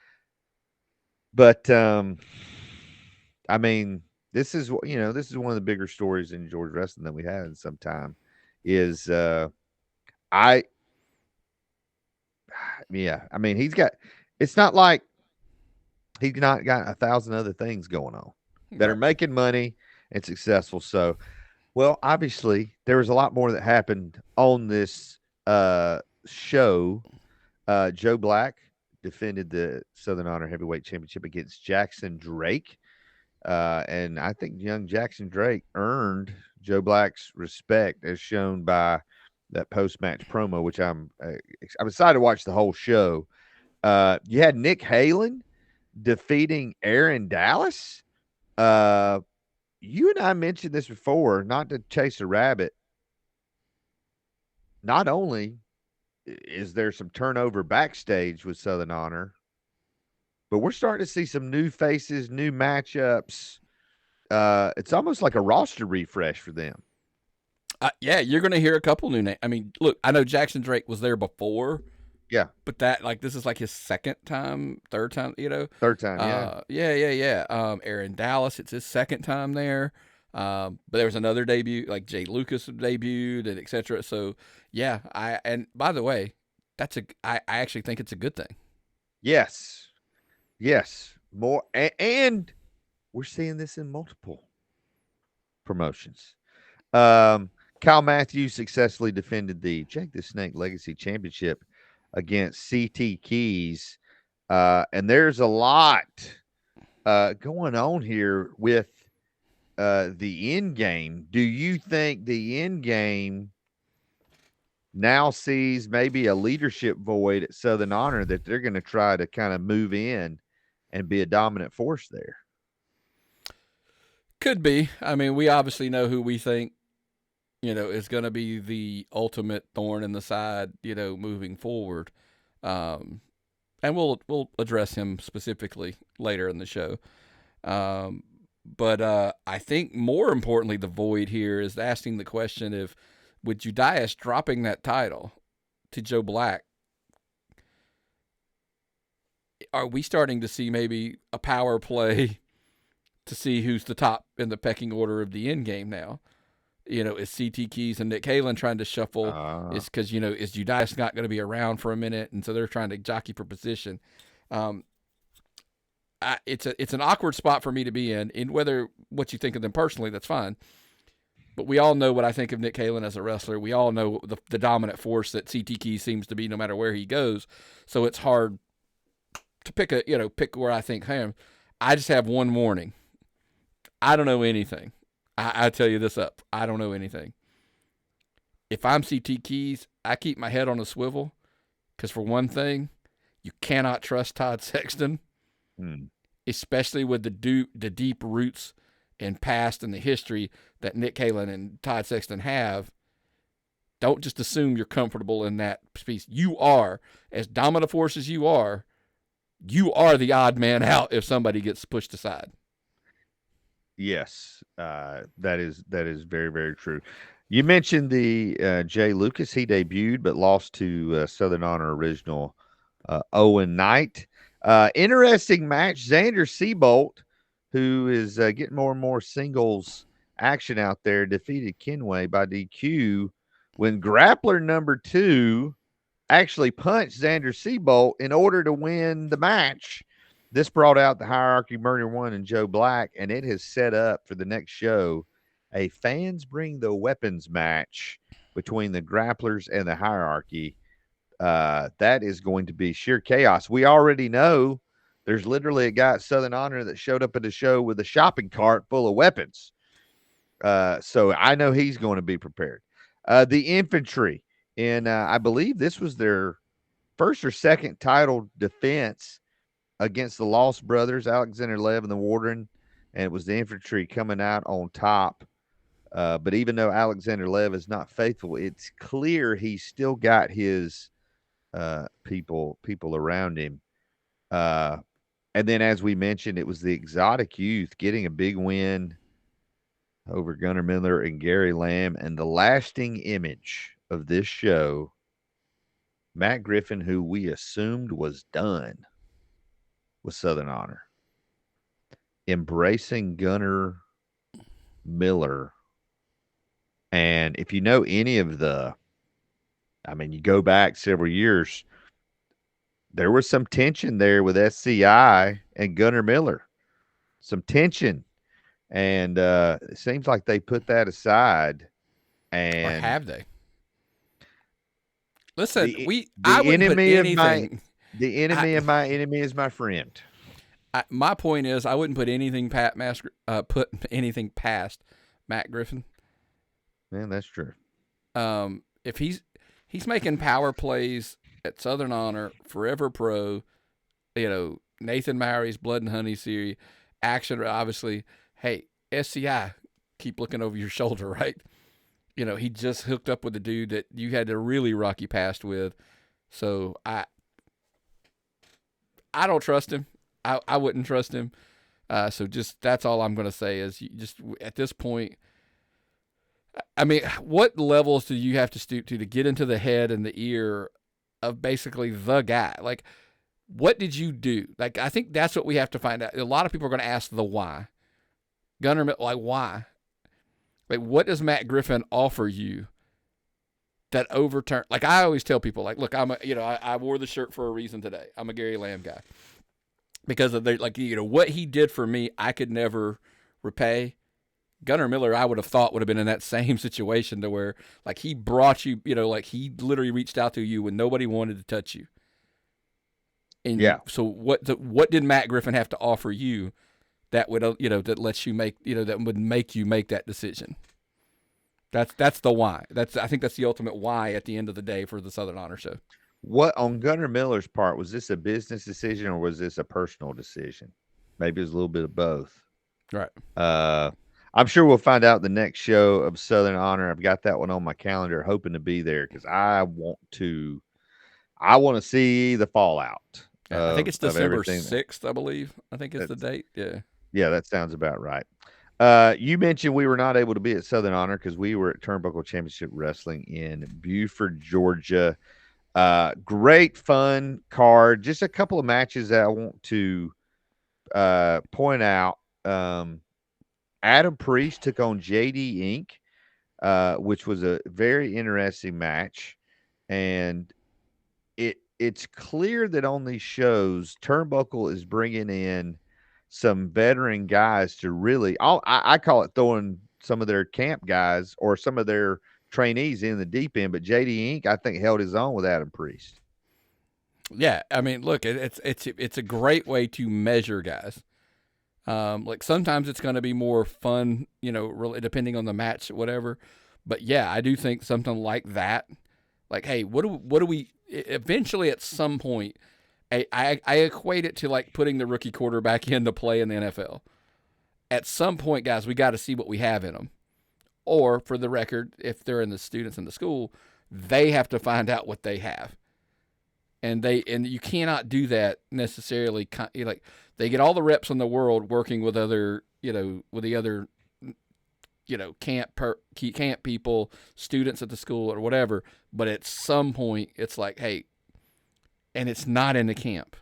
But, I mean, this is one of the bigger stories in Georgia wrestling that we had in some time is, I mean, it's not like he's not got 1,000 other things going on that are making money and successful. So, well, obviously there was a lot more that happened on this show. Joe Black defended the Southern Honor Heavyweight Championship against Jackson Drake. And I think young Jackson Drake earned Joe Black's respect as shown by that post-match promo, which I'm excited to watch the whole show. You had Nick Halen defeating Aaron Dallas. You and I mentioned this before, not to chase a rabbit. Not only is there some turnover backstage with Southern Honor, but we're starting to see some new faces, new matchups. It's almost like a roster refresh for them. Yeah, you're going to hear a couple new names. I mean, look, I know Jackson Drake was there before. Yeah. But this is like his third time, Third time, yeah. Yeah. Aaron Dallas, it's his second time there. But there was another debut, like Jay Lucas debuted and et cetera. So yeah, and by the way, I actually think it's a good thing. Yes. More, and we're seeing this in multiple promotions. Kyle Matthews successfully defended the Jake the Snake Legacy Championship against CT Keys. And there's a lot going on here with the end game. Do you think the end game now sees maybe a leadership void at Southern Honor that they're going to try to kind of move in and be a dominant force there? Could be. I mean, we obviously know who we think, is going to be the ultimate thorn in the side, moving forward. And we'll address him specifically later in the show. But I think more importantly, the void here is asking the question if, with Judias dropping that title to Joe Black, are we starting to see maybe a power play to see who's the top in the pecking order of the end game now? Is CT Keys and Nick Halen trying to shuffle? It's because, is Judias not going to be around for a minute? And so they're trying to jockey for position. It's an awkward spot for me to be in whether what you think of them personally, that's fine. But we all know what I think of Nick Halen as a wrestler. We all know the dominant force that CT Keys seems to be no matter where he goes. So it's hard to pick where I think him. I just have one warning. I don't know anything. I tell you this up. I don't know anything. If I'm CT Keys, I keep my head on a swivel because, for one thing, you cannot trust Todd Sexton, especially with the deep roots and past and the history that Nick Halen and Todd Sexton have. Don't just assume you're comfortable in that space. You are, as dominant force as you are the odd man out if somebody gets pushed aside. Yes, that is very, very true. You mentioned the Jay Lucas. He debuted but lost to Southern Honor original Owen Knight. Interesting match. Xander Seabolt, who is getting more and more singles action out there, defeated Kenway by DQ when grappler number 2 actually punched Xander Seabolt in order to win the match. This brought out the Hierarchy Murder 1 and Joe Black, and it has set up for the next show a Fans Bring the Weapons match between the Grapplers and the Hierarchy. That is going to be sheer chaos. We already know there's literally a guy at Southern Honor that showed up at the show with a shopping cart full of weapons. So I know he's going to be prepared. The Infantry, and I believe this was their first or second title defense against the Lost Brothers, Alexander Lev and the Warden, and it was the Infantry coming out on top. But even though Alexander Lev is not faithful, it's clear he's still got his people around him. And then, as we mentioned, it was the Exotic Youth getting a big win over Gunnar Miller and Gary Lamb. And the lasting image of this show, Matt Griffin, who we assumed was done with Southern Honor, embracing Gunnar Miller. And if you know any of you go back several years, there was some tension there with SCI and Gunnar Miller. Some tension. And it seems like they put that aside. And or have they? Listen, the I wouldn't put enemy anything. The enemy of my enemy is my friend. My point is, I wouldn't put anything past Matt Griffin. Man, that's true. If he's making power plays at Southern Honor, Forever Pro, Nathan Mowry's Blood and Honey series, Action, obviously. Hey, SCI, keep looking over your shoulder, right? He just hooked up with a dude that you had a really rocky past with. So I don't trust him. I wouldn't trust him. So just that's all I'm going to say is at this point, I mean, what levels do you have to stoop to get into the head and the ear of basically the guy? Like, what did you do? Like, I think that's what we have to find out. A lot of people are going to ask the why. Gunner, like, why? Like, what does Matt Griffin offer you that overturn? Like, I always tell people, like, look, I wore the shirt for a reason today. I'm a Gary Lamb guy because of what he did for me, I could never repay. Gunnar Miller, I would have thought would have been in that same situation to where, like, he brought you, like he literally reached out to you when nobody wanted to touch you. And yeah. So what did Matt Griffin have to offer you that would, that lets you make, that would make you make that decision? That's the why. I think that's the ultimate why at the end of the day for the Southern Honor Show. What on Gunnar Miller's part, was this a business decision or was this a personal decision? Maybe it was a little bit of both. Right. I'm sure we'll find out the next show of Southern Honor. I've got that one on my calendar, hoping to be there because I want to see the fallout. I think it's December 6th, I believe. I think it's the date. Yeah. Yeah, that sounds about right. You mentioned we were not able to be at Southern Honor because we were at Turnbuckle Championship Wrestling in Buford, Georgia. Great fun card. Just a couple of matches that I want to point out. Adam Priest took on JD Inc., which was a very interesting match. And it's clear that on these shows, Turnbuckle is bringing in some veteran guys to really, I call it throwing some of their camp guys or some of their trainees in the deep end. But JD Inc., I think, held his own with Adam Priest. Yeah, I mean, look, it's a great way to measure guys. Like sometimes it's going to be more fun, really depending on the match, whatever. But yeah, I do think something like that, like, hey, what do we eventually at some point, I equate it to like putting the rookie quarterback into play in the NFL. At some point, guys, we got to see what we have in them. Or for the record, if they're in the students in the school, they have to find out what they have. And you cannot do that necessarily. Like they get all the reps in the world working with other, with the other, camp people, students at the school or whatever. But at some point, it's like, hey, and it's not in the camp.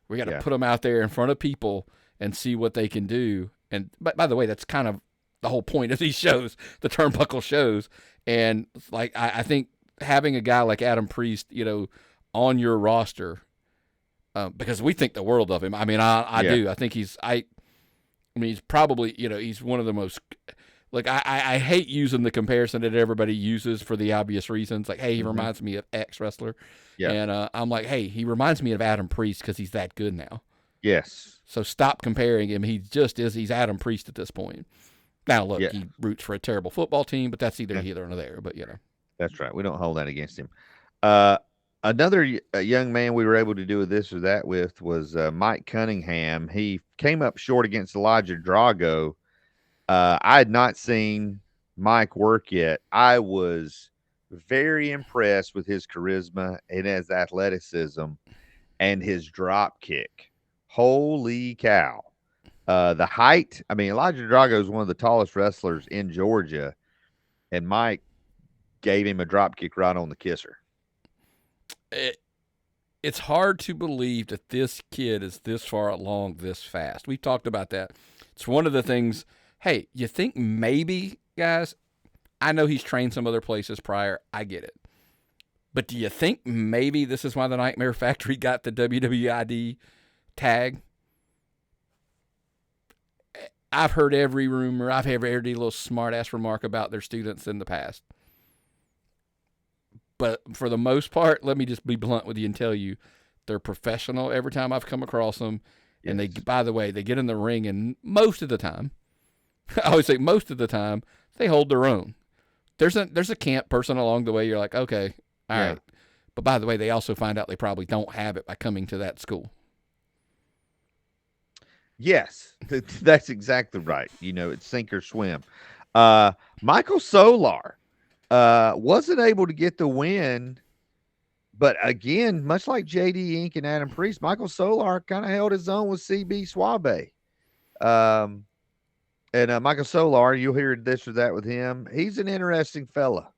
We got to put them out there in front of people and see what they can do. And by the way, that's kind of the whole point of these shows, the Turnbuckle shows. And like I think having a guy like Adam Priest, on your roster, because we think the world of him. I mean, I do. I think he's probably, he's one of the most, like, I hate using the comparison that everybody uses for the obvious reasons. Like, hey, he reminds me of X wrestler. Yeah. And I'm like, hey, he reminds me of Adam Priest because he's that good now. Yes. So stop comparing him. He just is. He's Adam Priest at this point. Now, look, he roots for a terrible football team, but that's either here or there. But, That's right. We don't hold that against him. Another young man we were able to do this or that with was Mike Cunningham. He came up short against Elijah Drago. I had not seen Mike work yet. I was very impressed with his charisma and his athleticism and his drop kick. Holy cow. The height, Elijah Drago is one of the tallest wrestlers in Georgia, and Mike gave him a drop kick right on the kisser. It's hard to believe that this kid is this far along this fast. We've talked about that. It's one of the things, hey, you think maybe, guys, I know he's trained some other places prior. I get it. But do you think maybe this is why the Nightmare Factory got the WWE ID tag? I've heard every rumor. I've heard every little smart-ass remark about their students in the past. But for the most part, let me just be blunt with you and tell you, they're professional every time I've come across them. Yes. And they, by the way, they get in the ring, and most of the time, I always say most of the time, they hold their own. There's a camp person along the way. You're like, okay, all right. But by the way, they also find out they probably don't have it by coming to that school. Yes, that's exactly right. It's sink or swim. Michael Solar wasn't able to get the win, but again, much like JD Inc. and Adam Priest, Michael Solar kind of held his own with CB Suave. And Michael Solar, you'll hear this or that with him. He's an interesting fella.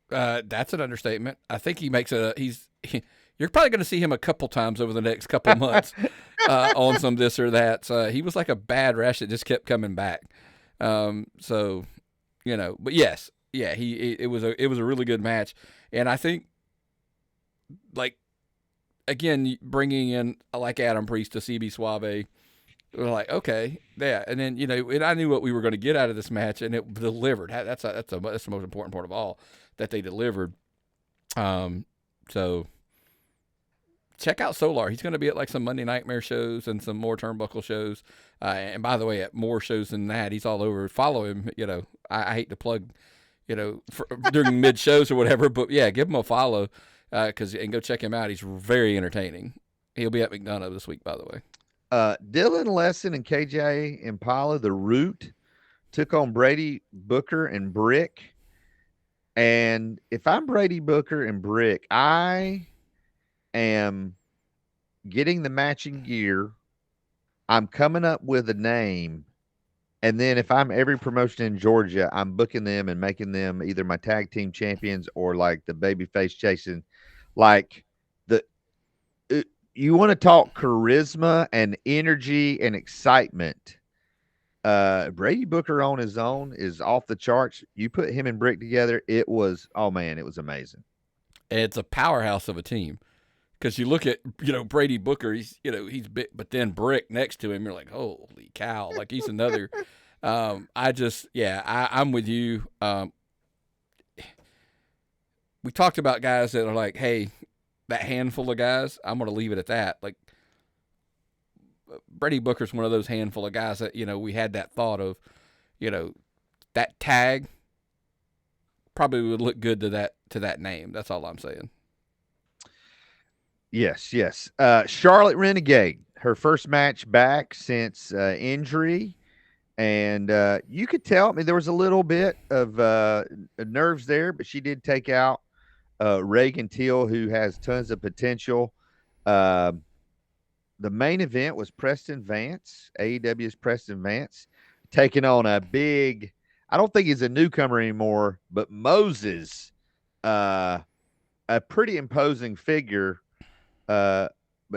That's an understatement. I think he makes you're probably going to see him a couple times over the next couple months on some this or that. So he was like a bad rash that just kept coming back. So, but yes, yeah, it was a really good match. And I think, like, again, bringing in like Adam Priest to CB Suave, we're like, okay, yeah. And then, and I knew what we were going to get out of this match, and it delivered. That's the most important part of all, that they delivered. So check out Solar. He's going to be at like some Monday Nightmare shows and some more Turnbuckle shows. And by the way, at more shows than that, he's all over. Follow him. I hate to plug, during mid shows or whatever, but yeah, give him a follow, and go check him out. He's very entertaining. He'll be at McDonough this week, by the way. Dylan Lesson and KJ Impala, the Root, took on Brady Booker and Brick. And if I'm Brady Booker and Brick, I am getting the matching gear. I'm coming up with a name. And then if I'm every promotion in Georgia, I'm booking them and making them either my tag team champions or like the babyface chasing. Like you want to talk charisma and energy and excitement. Brady Booker on his own is off the charts. You put him and Brick together, it was amazing. It's a powerhouse of a team, because you look at Brady Booker, he's big, but then Brick next to him, you're like, holy cow, like he's another. I'm with you. We talked about guys that are like, hey, that handful of guys, I'm going to leave it at that. Like, Brady Booker's one of those handful of guys that, we had that thought of, that tag probably would look good to that name. That's all I'm saying. Yes. Charlotte Renegade, her first match back since injury. And you could tell, there was a little bit of nerves there, but she did take out Reagan Teal, who has tons of potential. The main event was Preston Vance, AEW's Preston Vance, taking on a big, I don't think he's a newcomer anymore, but Moses, a pretty imposing figure. But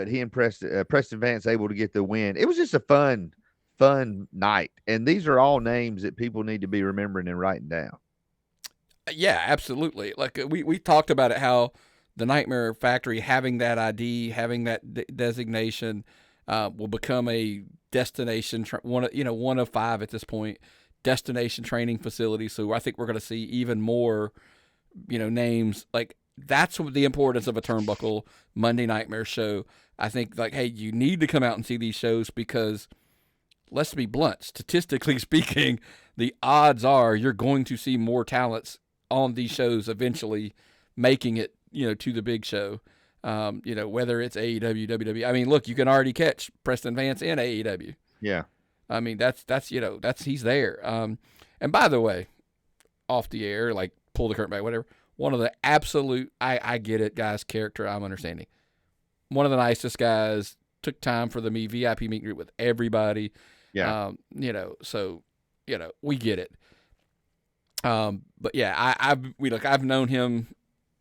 he and Preston Vance able to get the win. It was just a fun night. And these are all names that people need to be remembering and writing down. Yeah, absolutely. Like we talked about it, how the Nightmare Factory, having that ID, having that designation, will become a destination, one of 5 at this point, destination training facility. So I think we're going to see even more, names. Like, that's the importance of a Turnbuckle Monday Nightmare show. I think, like, hey, you need to come out and see these shows, because let's be blunt, statistically speaking, the odds are you're going to see more talents on these shows eventually making it, to the big show, whether it's AEW, WWE. Look, you can already catch Preston Vance in AEW. Yeah. That's he's there. And by the way, off the air, like, pull the curtain back, whatever, one of the absolute, I get it, guys, character I'm understanding. One of the nicest guys, took time for the VIP meet and greet with everybody. Yeah. We get it. But yeah, I've known him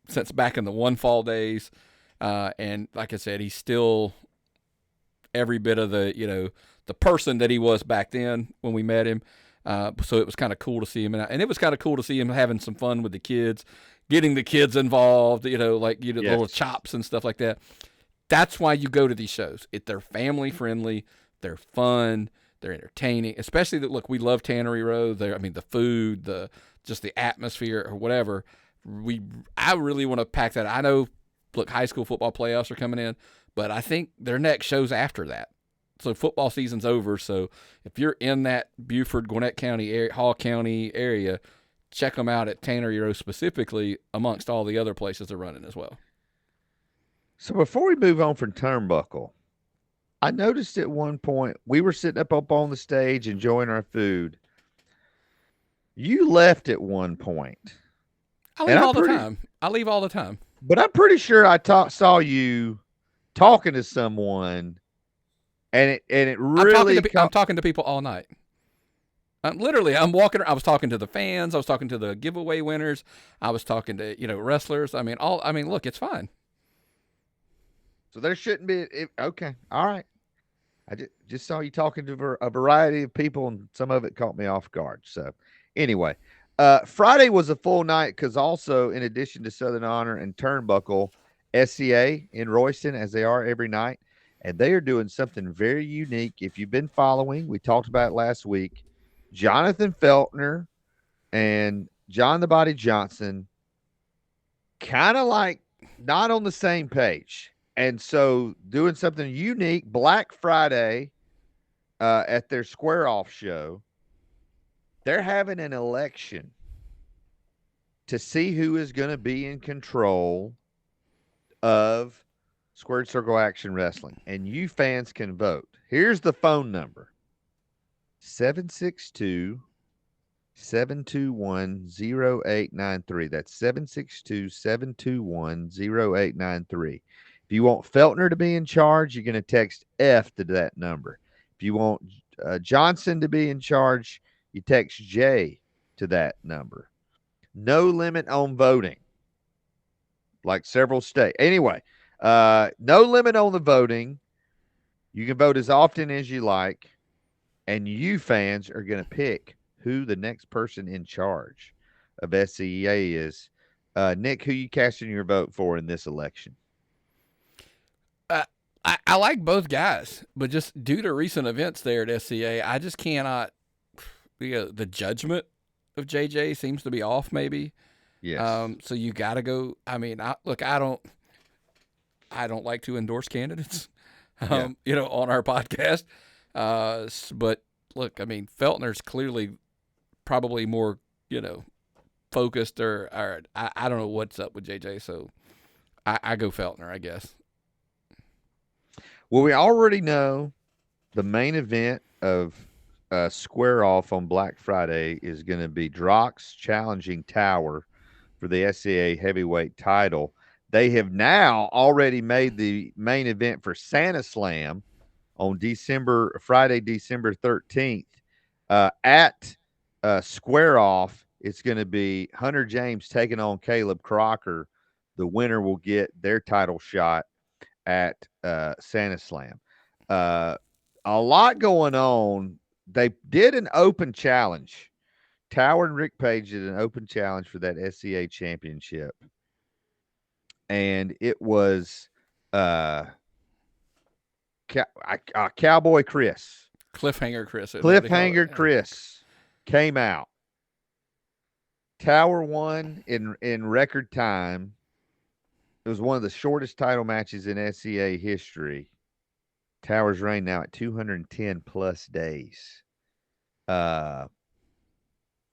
since back in the One Fall days. And like I said, he's still every bit of the person that he was back then when we met him. So it was kind of cool to see him. And it was kind of cool to see him having some fun with the kids, getting the kids involved, Yes. Little chops and stuff like that. That's why you go to these shows. They're family friendly. They're fun. They're entertaining. Especially look, we love Tannery Row. The food, just the atmosphere or whatever. I really want to pack that. I know, look, high school football playoffs are coming in, but I think their next show's after that. So football season's over. So if you're in that Buford, Gwinnett County area, Hall County area, check them out at Tannery Row specifically, amongst all the other places they're running as well. So before we move on from Turnbuckle, I noticed at one point we were sitting up on the stage enjoying our food. You left at one point. I leave all the time. But I'm pretty sure I saw you talking to someone, and it really. I'm talking to people all night. Literally, I'm walking. I was talking to the fans. I was talking to the giveaway winners. I was talking to wrestlers. I mean, look, it's fine. So there shouldn't be. Okay, all right. I just saw you talking to a variety of people, and some of it caught me off guard. So, anyway, Friday was a full night because also, in addition to Southern Honor and Turnbuckle, SCA in Royston, as they are every night, and they are doing something very unique. If you've been following, we talked about it last week. Jonathan Feltner and John the Body Johnson, kind of like not on the same page. And so doing something unique, Black Friday at their Square Off show, they're having an election to see who is going to be in control of Squared Circle Action Wrestling. And you fans can vote. Here's the phone number: 762-721-0893. That's 762-721-0893. If you want Feltner to be in charge, you're going to text F to that number. If you want Johnson to be in charge, you text J to that number. No limit on voting, like several states. Anyway, no limit on the voting. You can vote as often as you like, and you fans are going to pick who the next person in charge of SCEA is. Nick, who you casting your vote for in this election? I like both guys, but just due to recent events there at SCA, I just cannot. The judgment of JJ seems to be off, maybe. Yes. So you got to go. I mean, I don't like to endorse candidates, on our podcast. But look, I mean, Feltner's clearly probably more, focused or I don't know what's up with JJ. So I go Feltner, I guess. Well, we already know the main event of Square Off on Black Friday is going to be Drox challenging Tower for the SCA heavyweight title. They have now already made the main event for Santa Slam on Friday, December 13th. At Square Off, it's going to be Hunter James taking on Caleb Crocker. The winner will get their title shot at Santa Slam. A lot going on. They did an open challenge. Tower and Rick Page did an open challenge for that SCA championship. And it was Cowboy Chris. Cliffhanger Chris. Chris came out. Tower won in record time. It was one of the shortest title matches in SCA history. Tower's reign now at 210 plus days.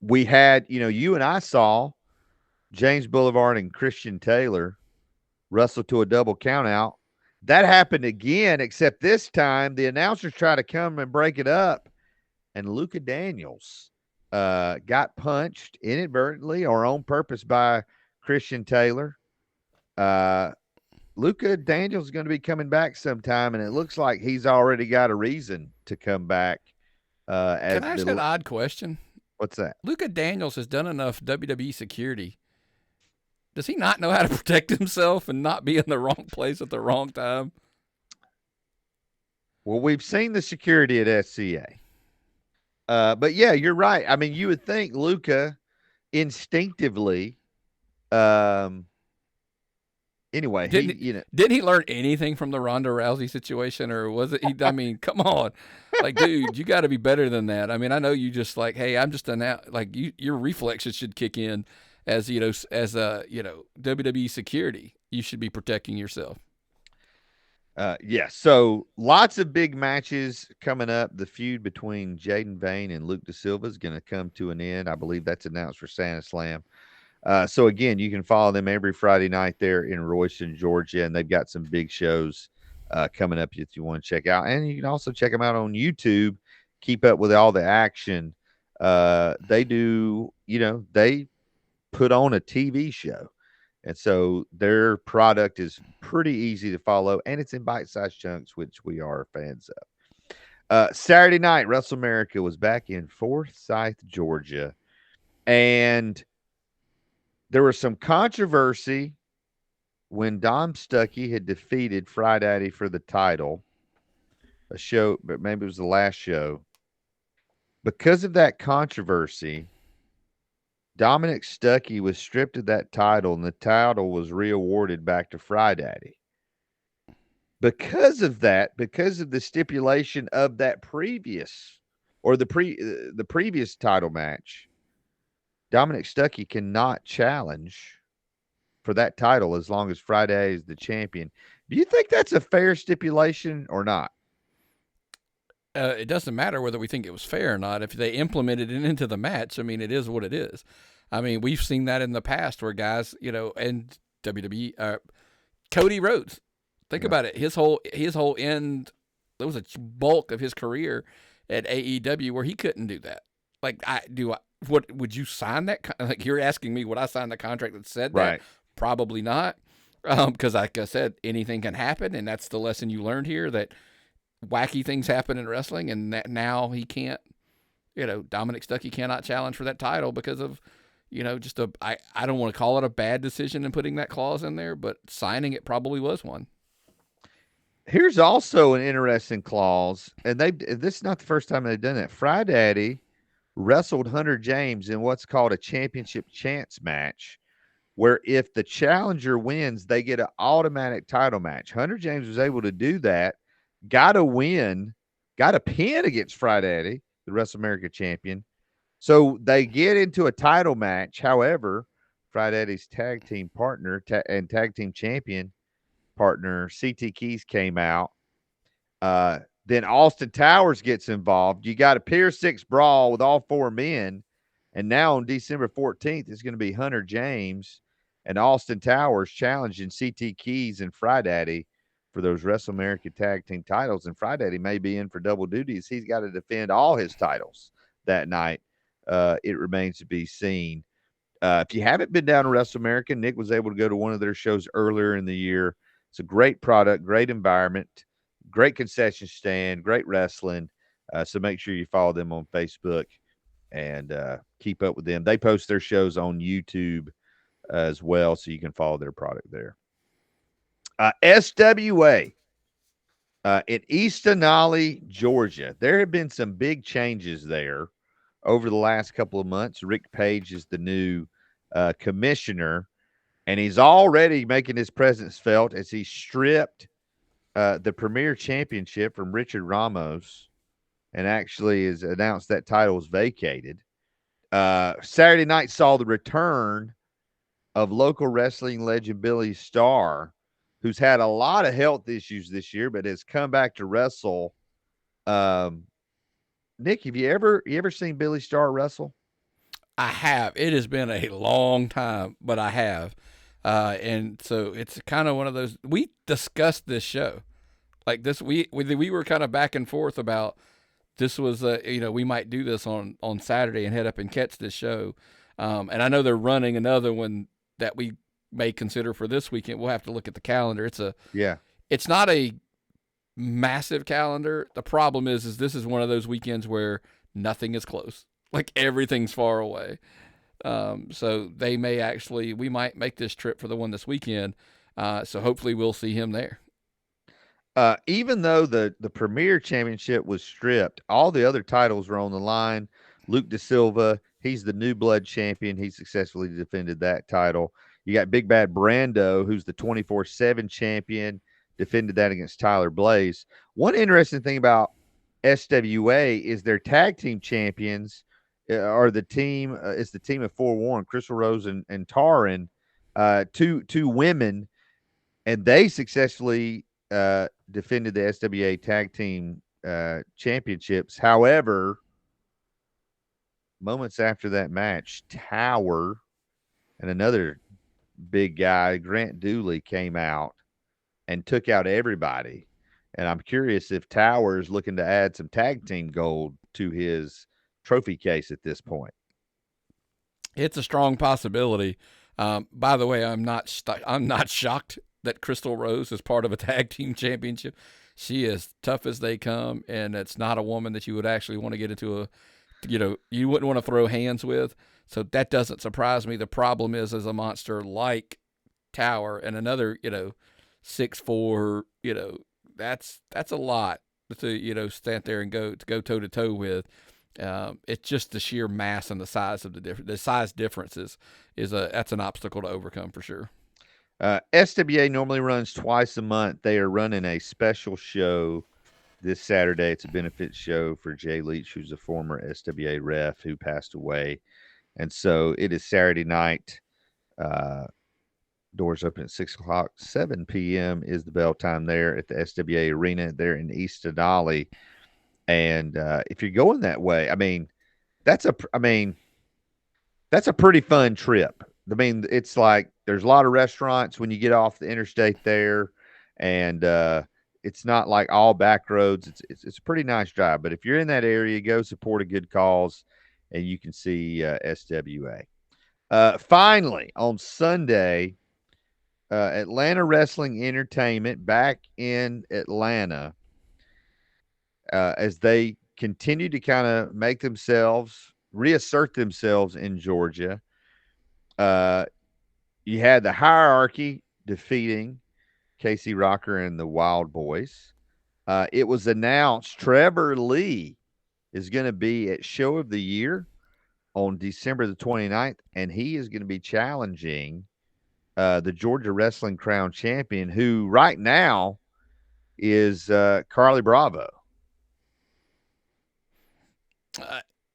We had, you and I saw James Boulevard and Christian Taylor wrestle to a double count out. That happened again, except this time the announcers tried to come and break it up, and Luka Daniels got punched inadvertently or on purpose by Christian Taylor. Luka Daniels is going to be coming back sometime, and it looks like he's already got a reason to come back. Can I ask an odd question? What's that? Luka Daniels has done enough WWE security. Does he not know how to protect himself and not be in the wrong place at the wrong time? Well, we've seen the security at SCA. But yeah, you're right. I mean, you would think Luka instinctively, anyway, didn't he learn anything from the Ronda Rousey situation, or was it? I mean, come on, like, dude, you got to be better than that. I mean, I know you just like, hey, I'm just your reflexes should kick in as WWE security. You should be protecting yourself. Yeah. So lots of big matches coming up. The feud between Jaden Vane and Luke Da Silva is going to come to an end. I believe that's announced for Santa Slam. So again, you can follow them every Friday night there in Royston, Georgia, and they've got some big shows coming up if you want to check out. And you can also check them out on YouTube. Keep up with all the action. They do, they put on a TV show. And so their product is pretty easy to follow, and it's in bite-sized chunks, which we are fans of. Saturday night, Wrestle America was back in Forsyth, Georgia, and there was some controversy when Dom Stuckey had defeated Friday for the title. A show, but maybe it was the last show. Because of that controversy, Dominic Stuckey was stripped of that title, and the title was reawarded back to Friday. Because of that, because of the stipulation of that previous or the previous title match, Dominic Stuckey cannot challenge for that title as long as Friday is the champion. Do you think that's a fair stipulation or not? It doesn't matter whether we think it was fair or not. If they implemented it into the match, I mean, it is what it is. I mean, we've seen that in the past where guys, and WWE, Cody Rhodes. Think about it. His whole end. There was a bulk of his career at AEW where he couldn't do that. Like, what would you sign that? Like, you're asking me, would I sign the contract that said that? Right. Probably not. Because like I said, anything can happen, and that's the lesson you learned here, that wacky things happen in wrestling, and that now he can't, Dominic Stuckey cannot challenge for that title because of, just I don't want to call it a bad decision in putting that clause in there, but signing it probably was one. Here's also an interesting clause, and this is not the first time they've done that. Friday wrestled Hunter James in what's called a championship chance match, where if the challenger wins, they get an automatic title match. Hunter James was able to do that, got a win, got a pin against Friday, the Wrestle America champion. So they get into a title match. However, Friday's tag team partner and tag team champion partner, CT Keys, came out. Then Austin Towers gets involved. You got a Pier 6 brawl with all four men. And now on December 14th, it's going to be Hunter James and Austin Towers challenging CT Keys and Friday for those Wrestle America tag team titles. And Friday may be in for double duties. He's got to defend all his titles that night. It remains to be seen. If you haven't been down to Wrestle America, Nick was able to go to one of their shows earlier in the year. It's a great product, great environment, great concession stand, great wrestling. So make sure you follow them on Facebook and keep up with them. They post their shows on YouTube as well, so you can follow their product there. SWA in Estonallee, Georgia. There have been some big changes there over the last couple of months. Rick Page is the new commissioner, and he's already making his presence felt as he stripped the Premier Championship from Richard Ramos and actually has announced that title was vacated. Saturday night saw the return of local wrestling legend Billy Starr, who's had a lot of health issues this year, but has come back to wrestle. Nick, have you ever seen Billy Starr wrestle? I have. It has been a long time, but I have. And so it's kind of one of those, we discussed this show like this. We were kind of back and forth about this was, we might do this on Saturday and head up and catch this show. And I know they're running another one that we may consider for this weekend. We'll have to look at the calendar. It's not a massive calendar. The problem is this is one of those weekends where nothing is close. Like everything's far away. So we might make this trip for the one this weekend. So hopefully we'll see him there. Even though the Premier Championship was stripped, all the other titles were on the line. Luke Da Silva, he's the new blood champion. He successfully defended that title. You got Big Bad Brando, who's the 24/7 champion, defended that against Tyler Blaze. One interesting thing about SWA is their tag team champions are the team. It's the team of Forewarned, Crystal Rose and Taryn, two women, and they successfully defended the SWA tag team championships. However, moments after that match, Tower and another big guy, Grant Dooley, came out and took out everybody. And I'm curious if Tower's looking to add some tag team gold to his trophy case at this point. It's a strong possibility. By the way, I'm not shocked that Crystal Rose is part of a tag team championship. She is tough as they come, and it's not a woman that you would actually want to get into you wouldn't want to throw hands with. So that doesn't surprise me. The problem is a monster like Tower and another, 6'4", that's a lot to, stand there and go toe to toe with. It's just the sheer mass and the size of the size differences that's an obstacle to overcome for sure. SWA normally runs twice a month. They are running a special show this Saturday. It's a benefit show for Jay Leach, who's a former SWA ref who passed away. And so it is Saturday night. Doors open at 6 o'clock. 7 p.m. is the bell time there at the SWA Arena there in Estonallee. And if you're going that way, that's a pretty fun trip. It's like there's a lot of restaurants when you get off the interstate there, and it's not like all back roads. It's a pretty nice drive. But if you're in that area, go support a good cause, and you can see SWA. Finally, on Sunday, Atlanta Wrestling Entertainment back in Atlanta as they continue to kind of reassert themselves in Georgia. You had the Hierarchy defeating Casey Rocker and the Wild Boys. It was announced Trevor Lee is going to be at Show of the Year on December the 29th, and he is going to be challenging the Georgia Wrestling Crown Champion, who right now is Carly Bravo.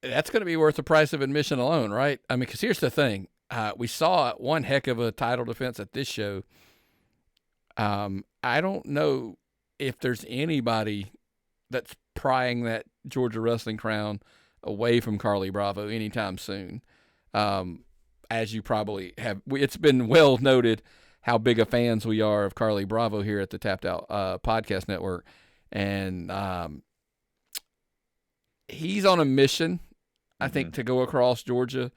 That's going to be worth the price of admission alone, right? Because here's the thing. We saw one heck of a title defense at this show. I don't know if there's anybody that's prying that Georgia Wrestling Crown away from Carly Bravo anytime soon. As you probably have, it's been well noted how big of fans we are of Carly Bravo here at the Tapped Out Podcast Network. And he's on a mission, I think, to go across Georgia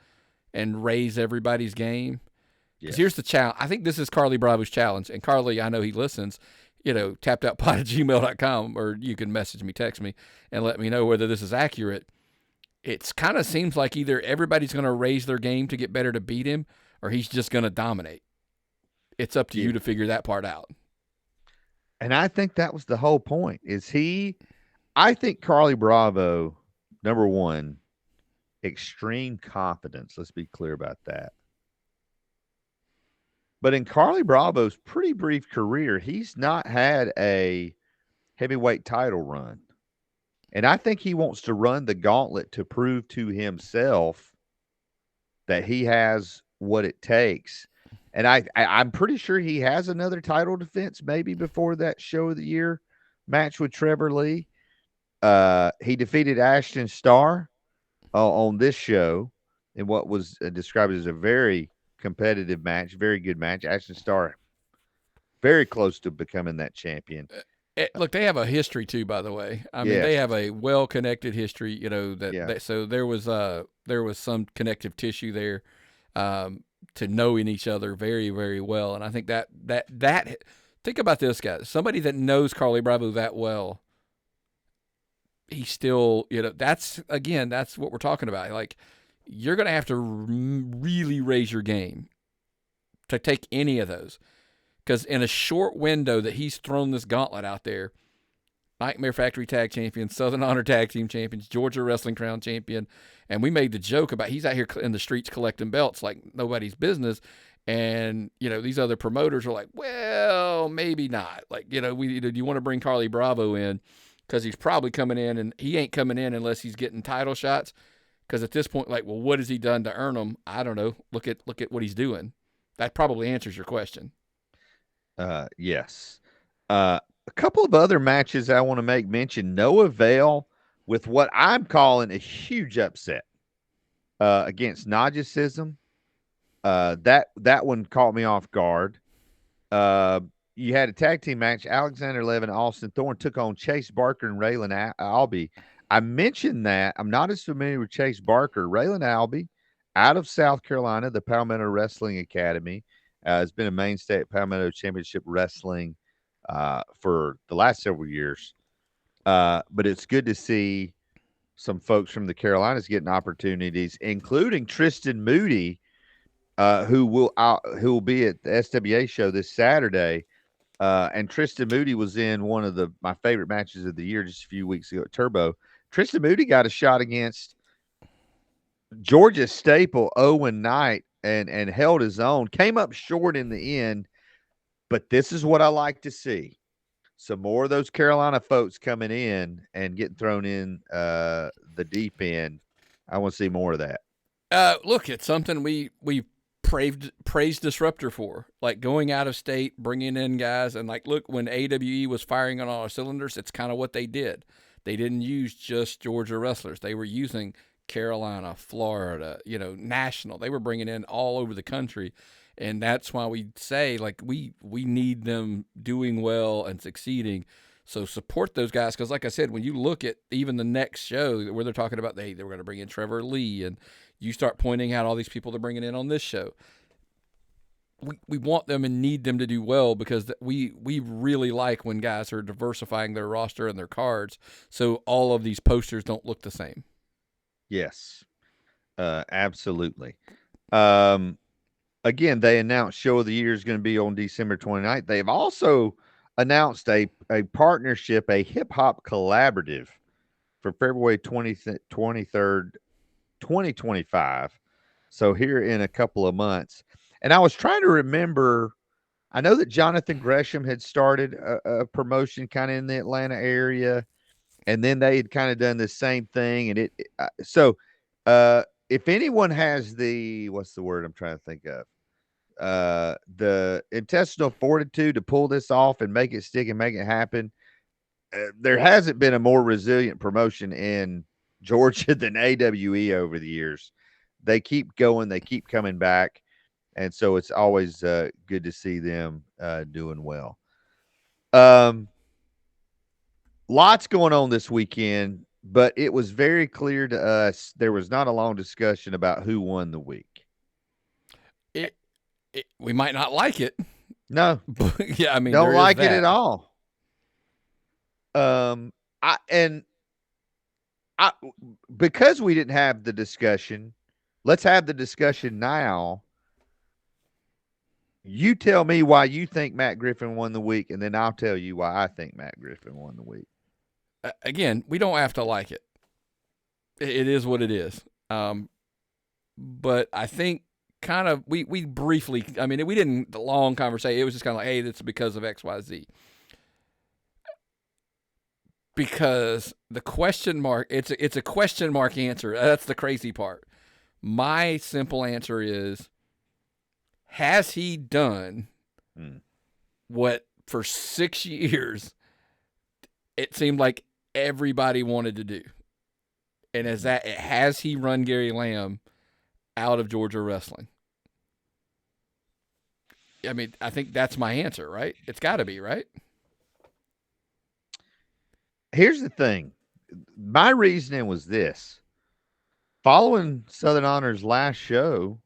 and raise everybody's game. Because here's the challenge. I think this is Carly Bravo's challenge. And Carly, I know he listens, tappedoutpod@gmail.com, or you can message me, text me, and let me know whether this is accurate. It kind of seems like either everybody's going to raise their game to get better to beat him, or he's just going to dominate. It's up to you to figure that part out. And I think that was the whole point. I think Carly Bravo, number one, extreme confidence. Let's be clear about that. But in Carly Bravo's pretty brief career, he's not had a heavyweight title run. And I think he wants to run the gauntlet to prove to himself that he has what it takes. And I'm pretty sure he has another title defense maybe before that Show of the Year match with Trevor Lee. He defeated Ashton Starr on this show in what was described as a very competitive match, very good match. Ashton Starr very close to becoming that champion. Look, they have a history too, by the way. I mean, they have a well-connected history. So there was some connective tissue there to knowing each other very, very well. And I think that think about this, guys. Somebody that knows Carly Bravo that well, he's still, that's what we're talking about. Like, you're going to have to really raise your game to take any of those. Because in a short window that he's thrown this gauntlet out there, Nightmare Factory Tag Champion, Southern Honor Tag Team Champions, Georgia Wrestling Crown Champion, and we made the joke about he's out here in the streets collecting belts like nobody's business, and these other promoters are like, well, maybe not. Like, do you want to bring Carly Bravo in because he's probably coming in, and he ain't coming in unless he's getting title shots. Because at this point, like, well, what has he done to earn them? I don't know. Look at what he's doing. That probably answers your question. Yes. A couple of other matches I want to make mention. Noah Vale with what I'm calling a huge upset against Nagicism. That one caught me off guard. You had a tag team match. Alexander Levin and Austin Thorne took on Chase Barker and Raylan Albee. I mentioned that. I'm not as familiar with Chase Barker. Raylan Albee, out of South Carolina, the Palmetto Wrestling Academy. Has been a mainstay at Palmetto Championship Wrestling for the last several years. But it's good to see some folks from the Carolinas getting opportunities, including Tristan Moody, who will be at the SWA show this Saturday. And Tristan Moody was in one of my favorite matches of the year just a few weeks ago at Turbo. Tristan Moody got a shot against Georgia staple Owen Knight and held his own. Came up short in the end, but this is what I like to see. Some more of those Carolina folks coming in and getting thrown in the deep end. I want to see more of that. Look, it's something we praised Disruptor for, like going out of state, bringing in guys, and like, look, when AWE was firing on all our cylinders, it's kind of what they did. They didn't use just Georgia wrestlers. They were using Carolina, Florida, national. They were bringing in all over the country. And that's why we say, like, we need them doing well and succeeding. So support those guys. Because like I said, when you look at even the next show where they're talking about, they were going to bring in Trevor Lee, and you start pointing out all these people they're bringing in on this show. We want them and need them to do well, because we really like when guys are diversifying their roster and their cards, so all of these posters don't look the same. Yes, absolutely. Again, they announced Show of the Year is going to be on December 29th. They've also announced a partnership, a hip-hop collaborative for February 23rd, 2025. So here in a couple of months. And I was trying to remember, I know that Jonathan Gresham had started a promotion kind of in the Atlanta area, and then they had kind of done the same thing. And if anyone has what's the word I'm trying to think of? The intestinal fortitude to pull this off and make it stick and make it happen. There hasn't been a more resilient promotion in Georgia than AWE over the years. They keep going, they keep coming back, and so it's always good to see them doing well. Lots going on this weekend, but it was very clear to us there was not a long discussion about who won the week. We might not like it. No. Yeah, I mean, don't like it at all. Because we didn't have the discussion, let's have the discussion now. You tell me why you think Matt Griffin won the week, and then I'll tell you why I think Matt Griffin won the week. Again, we don't have to like it. It is what it is. But I think kind of we briefly, I mean, we didn't long conversation. It was just kind of like, hey, that's because of XYZ. Because the question mark, it's a question mark answer. That's the crazy part. My simple answer is, has he done what for 6 years it seemed like everybody wanted to do? And has he run Gary Lamb out of Georgia wrestling? I mean, I think that's my answer, right? It's got to be, right? Here's the thing. My reasoning was this. Following Southern Honor's last show,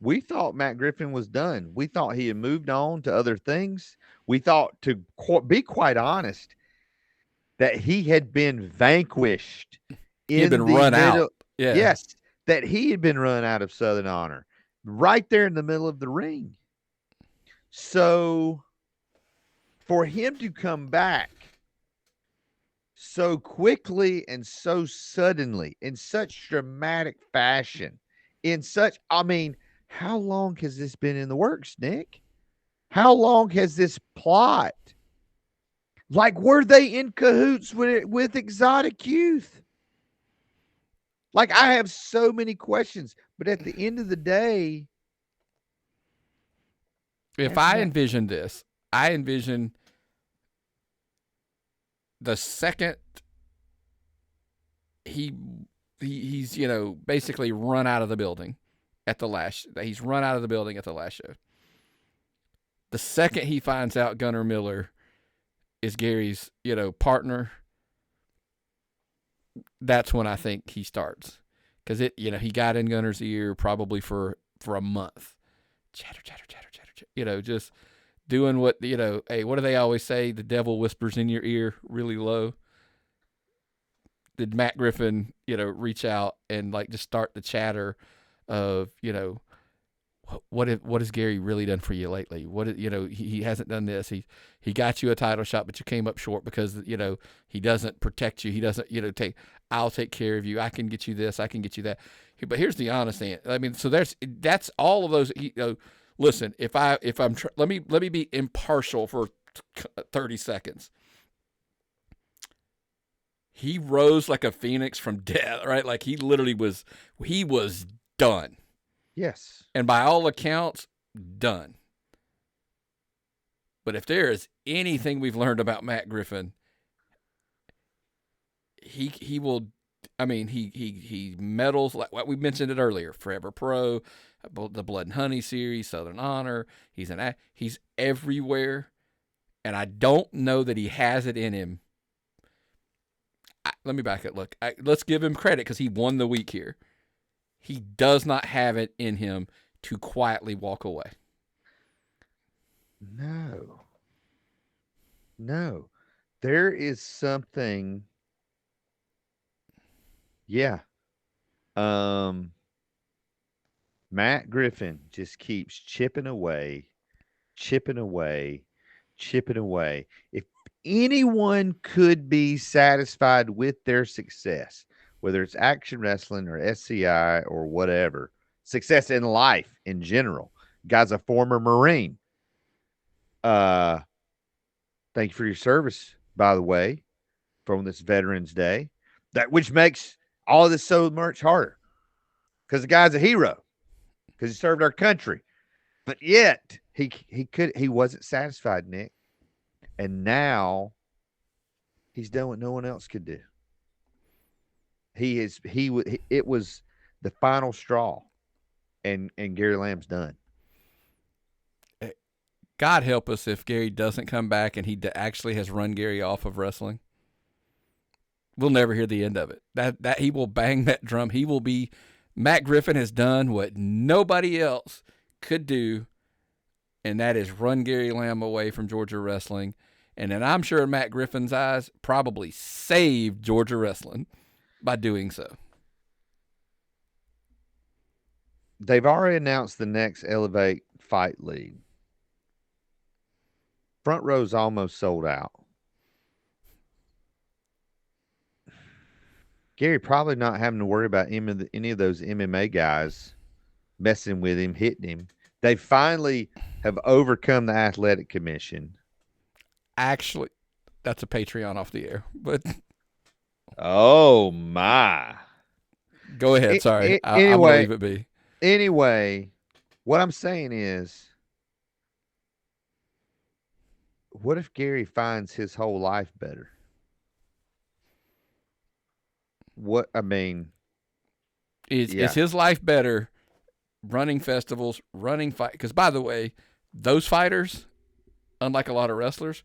we thought Matt Griffin was done. We thought he had moved on to other things. We thought, to be quite honest, that he had been vanquished. He had been run out. Yeah. Yes, that he had been run out of Southern Honor right there in the middle of the ring. So for him to come back so quickly and so suddenly, in such dramatic fashion, how long has this been in the works, Nick? How long has this plot? Like, were they in cahoots with Exotic Youth? Like, I have so many questions, but at the end of the day, if I envision this, I envision the second he's basically run out of the building at the last. He's run out of the building at the last show. The second he finds out Gunnar Miller is Gary's, partner, that's when I think he starts. Because he got in Gunnar's ear probably for a month. Chatter, chatter, chatter, chatter, chatter. Just doing what, hey, what do they always say? The devil whispers in your ear really low. Did Matt Griffin, reach out and like just start the chatter of, what has Gary really done for you lately? He hasn't done this. He got you a title shot, but you came up short because, he doesn't protect you. He doesn't, I'll take care of you. I can get you this. I can get you that. But here's the honest thing. I mean, so that's all of those, listen, let me be impartial for 30 seconds. He rose like a phoenix from death, right? Like he was done. Yes. And by all accounts, done. But if there is anything we've learned about Matt Griffin, he will, I mean, he medals, like what we mentioned it earlier, Forever Pro, the Blood and Honey series, Southern Honor. He's everywhere. And I don't know that he has it in him. Let me back it. Look, let's give him credit because he won the week here. He does not have it in him to quietly walk away. No. There is something. Yeah. Matt Griffin just keeps chipping away. If anyone could be satisfied with their success, whether it's action wrestling or SCI or whatever, success in life in general. Guy's a former Marine. Thank you for your service, by the way, from this Veterans Day. Which makes all of this so much harder. Because the guy's a hero. Because he served our country. But yet, he wasn't satisfied, Nick. And now he's done what no one else could do. It was the final straw, and Gary Lamb's done. God help us if Gary doesn't come back and he actually has run Gary off of wrestling. We'll never hear the end of it. That he will bang that drum. Matt Griffin has done what nobody else could do, and that is run Gary Lamb away from Georgia wrestling. And then I'm sure in Matt Griffin's eyes, probably saved Georgia wrestling by doing so. They've already announced the next Elevate Fight League. Front row's almost sold out. Gary probably not having to worry about any of those MMA guys messing with him, hitting him. They finally have overcome the athletic commission. Actually, that's a Patreon off the air, but oh my! Go ahead. Sorry, anyway, I'm gonna leave it be. Anyway, what I'm saying is, what if Gary finds his whole life better? Is his life better running festivals, running fight? Because by the way, those fighters, unlike a lot of wrestlers,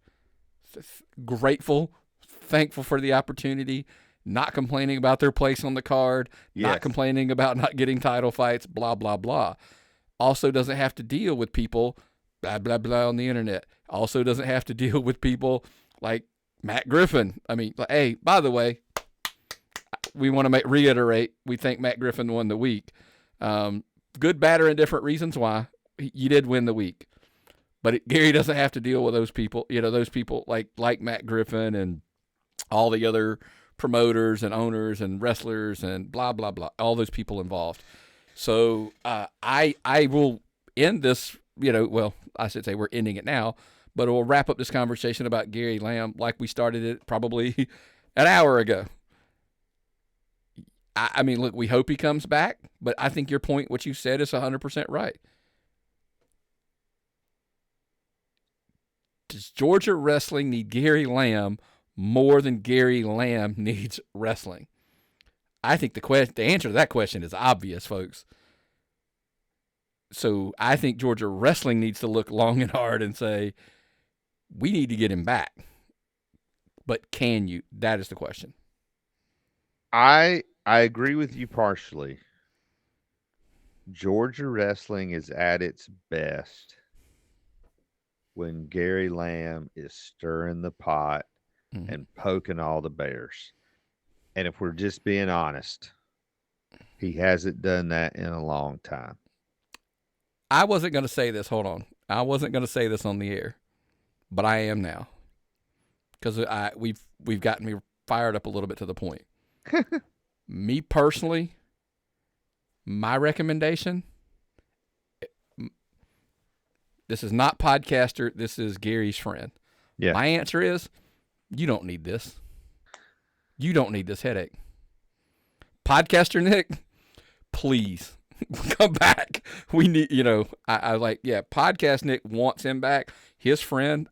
grateful, thankful for the opportunity, not complaining about their place on the card, not complaining about not getting title fights, blah, blah, blah. Also doesn't have to deal with people, blah, blah, blah on the internet. Also doesn't have to deal with people like Matt Griffin. I mean, hey, by the way, we want to reiterate, we think Matt Griffin won the week. Good, bad, or indifferent reasons why. You did win the week. But Gary doesn't have to deal with those people, those people like Matt Griffin and all the other promoters and owners and wrestlers and blah, blah, blah, all those people involved. So I will end this, I should say we're ending it now, but we'll wrap up this conversation about Gary Lamb like we started it probably an hour ago. I mean, look, we hope he comes back, but I think your point, what you said, is 100% right. Does Georgia wrestling need Gary Lamb more than Gary Lamb needs wrestling? I think the answer to that question is obvious, folks. So I think Georgia wrestling needs to look long and hard and say, we need to get him back. But can you? That is the question. I agree with you partially. Georgia wrestling is at its best when Gary Lamb is stirring the pot and poking all the bears. And if we're just being honest, he hasn't done that in a long time. I wasn't going to say this. Hold on. I wasn't going to say this on the air, but I am now because we've gotten me fired up a little bit to the point. Me personally, my recommendation. This is not podcaster. This is Gary's friend. Yeah. My answer is, you don't need this. You don't need this headache. Podcaster Nick, please come back. We need, I like, Podcast Nick wants him back. His friend,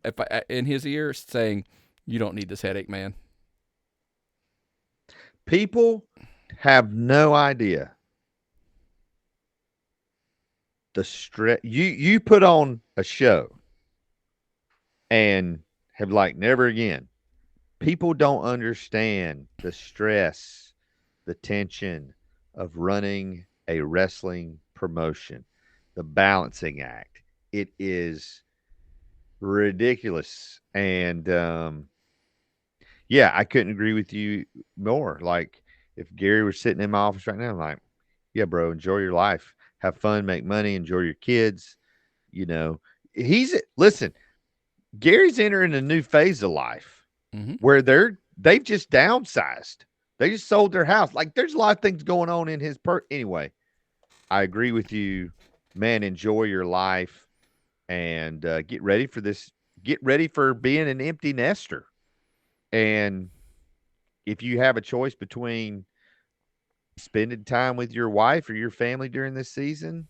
in his ear, saying, you don't need this headache, man. People have no idea the stress. You put on a show and have like never again. People don't understand the stress, the tension of running a wrestling promotion, the balancing act. It is ridiculous. And I couldn't agree with you more. Like if Gary was sitting in my office right now, I'm like, yeah, bro, enjoy your life. Have fun, make money, enjoy your kids. Listen, Gary's entering a new phase of life where they've just downsized. They just sold their house. Like there's a lot of things going on in his anyway. I agree with you, man. Enjoy your life and get ready for this. Get ready for being an empty nester. And if you have a choice between spending time with your wife or your family during this season,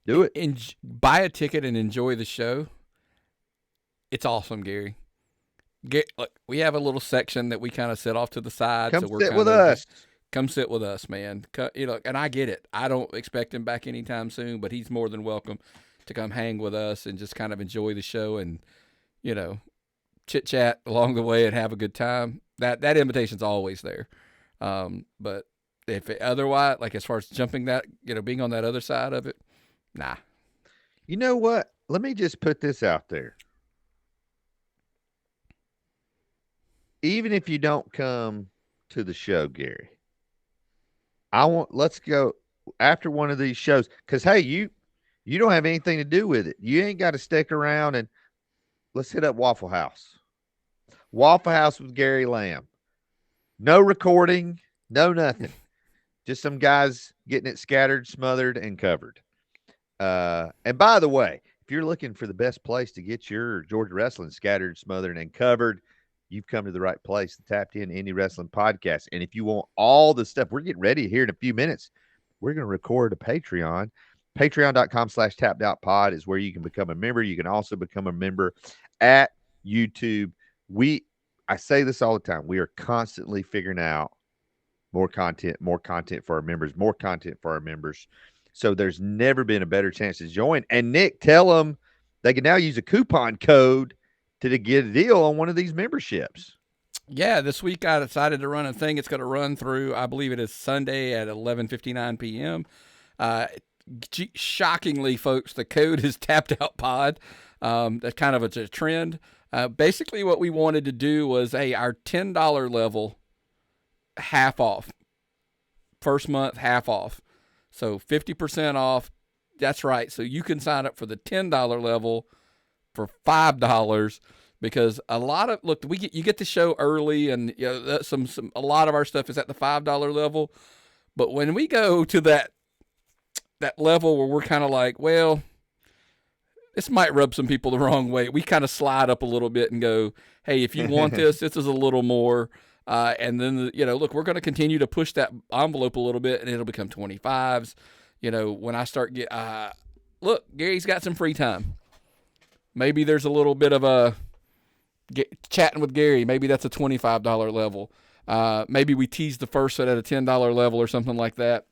do it. Buy a ticket and enjoy the show. It's awesome, Gary. Look, we have a little section that we kind of sit off to the side. Come sit with us. Come sit with us, man. And I get it. I don't expect him back anytime soon, but he's more than welcome to come hang with us and just kind of enjoy the show and, chit chat along the way and have a good time. That invitation's always there. But if otherwise, like as far as jumping that, being on that other side of it, nah. You know what? Let me just put this out there. Even if you don't come to the show, Gary, let's go after one of these shows. Cause hey, you don't have anything to do with it. You ain't got to stick around and let's hit up Waffle House. Waffle House with Gary Lamb. No recording, no nothing. Just some guys getting it scattered, smothered, and covered. And by the way, if you're looking for the best place to get your Georgia wrestling scattered, smothered, and covered, you've come to the right place, the Tapped In Indie Wrestling Podcast. And if you want all the stuff, we're getting ready here in a few minutes. We're going to record a Patreon. Patreon.com/tappedoutpod is where you can become a member. You can also become a member at YouTube. I say this all the time. We are constantly figuring out more content for our members, So there's never been a better chance to join. And Nick, tell them they can now use a coupon code to get a deal on one of these memberships. Yeah, this week I decided to run a thing. It's going to run through, I believe it is Sunday at 11:59 p.m. Shockingly, folks, the code is Tapped Out Pod. That's kind of a trend. Basically, what we wanted to do was, our $10 level, half off. First month, half off. So 50% off. That's right. So you can sign up for the $10 level for $5 because a lot of you get the show early and a lot of our stuff is at the $5 level. But when we go to that level where we're kind of like, well, this might rub some people the wrong way, we kind of slide up a little bit and go, hey, if you want this is a little more. And then, look, we're going to continue to push that envelope a little bit and it'll become 25s. When I start look, Gary's got some free time. Maybe there's a little bit of chatting with Gary. Maybe that's a $25 level. Maybe we tease the first set at a $10 level or something like that.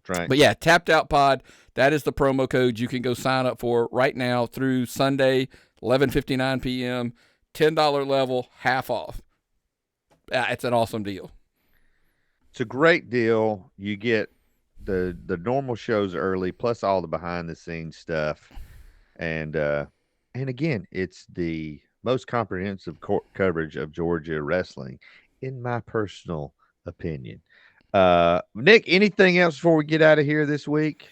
Right. But yeah, Tapped Out Pod, that is the promo code you can go sign up for right now through Sunday, 11:59 p.m., $10 level, half off. It's an awesome deal. It's a great deal. You get the normal shows early, plus all the behind the scenes stuff. And again, it's the most comprehensive coverage of Georgia wrestling, in my personal opinion. Nick, anything else before we get out of here this week?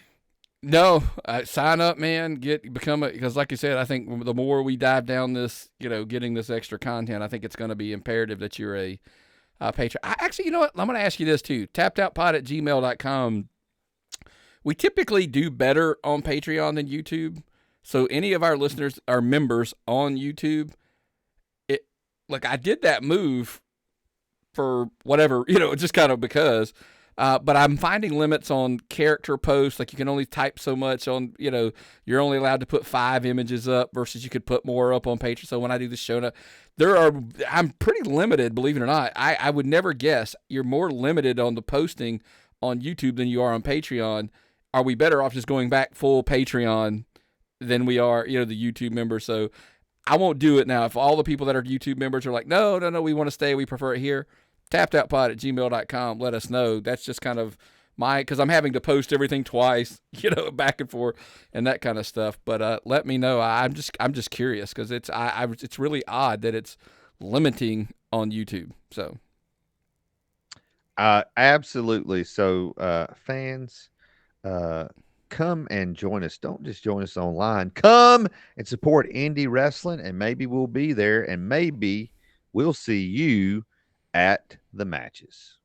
No, sign up, man. Because, like you said, I think the more we dive down this, getting this extra content, I think it's going to be imperative that you're a patron. Actually, you know what? I'm going to ask you this too. Tappedoutpod@gmail.com. We typically do better on Patreon than YouTube. So any of our listeners, our members on YouTube, I did that move for whatever, just kind of because. But I'm finding limits on character posts. Like you can only type so much on, you're only allowed to put 5 images up versus you could put more up on Patreon. So when I do the show note, I'm pretty limited, believe it or not. I would never guess you're more limited on the posting on YouTube than you are on Patreon. Are we better off just going back full Patreon than we are, the YouTube members? So I won't do it now. If all the people that are YouTube members are like, no, we want to stay, we prefer it here, tappedoutpod@gmail.com. Let us know. That's just kind of because I'm having to post everything twice, back and forth and that kind of stuff. But let me know. I'm just curious because it's really odd that it's limiting on YouTube. So, absolutely. So, fans, come and join us. Don't just join us online. Come and support indie wrestling, and maybe we'll be there, and maybe we'll see you at the matches.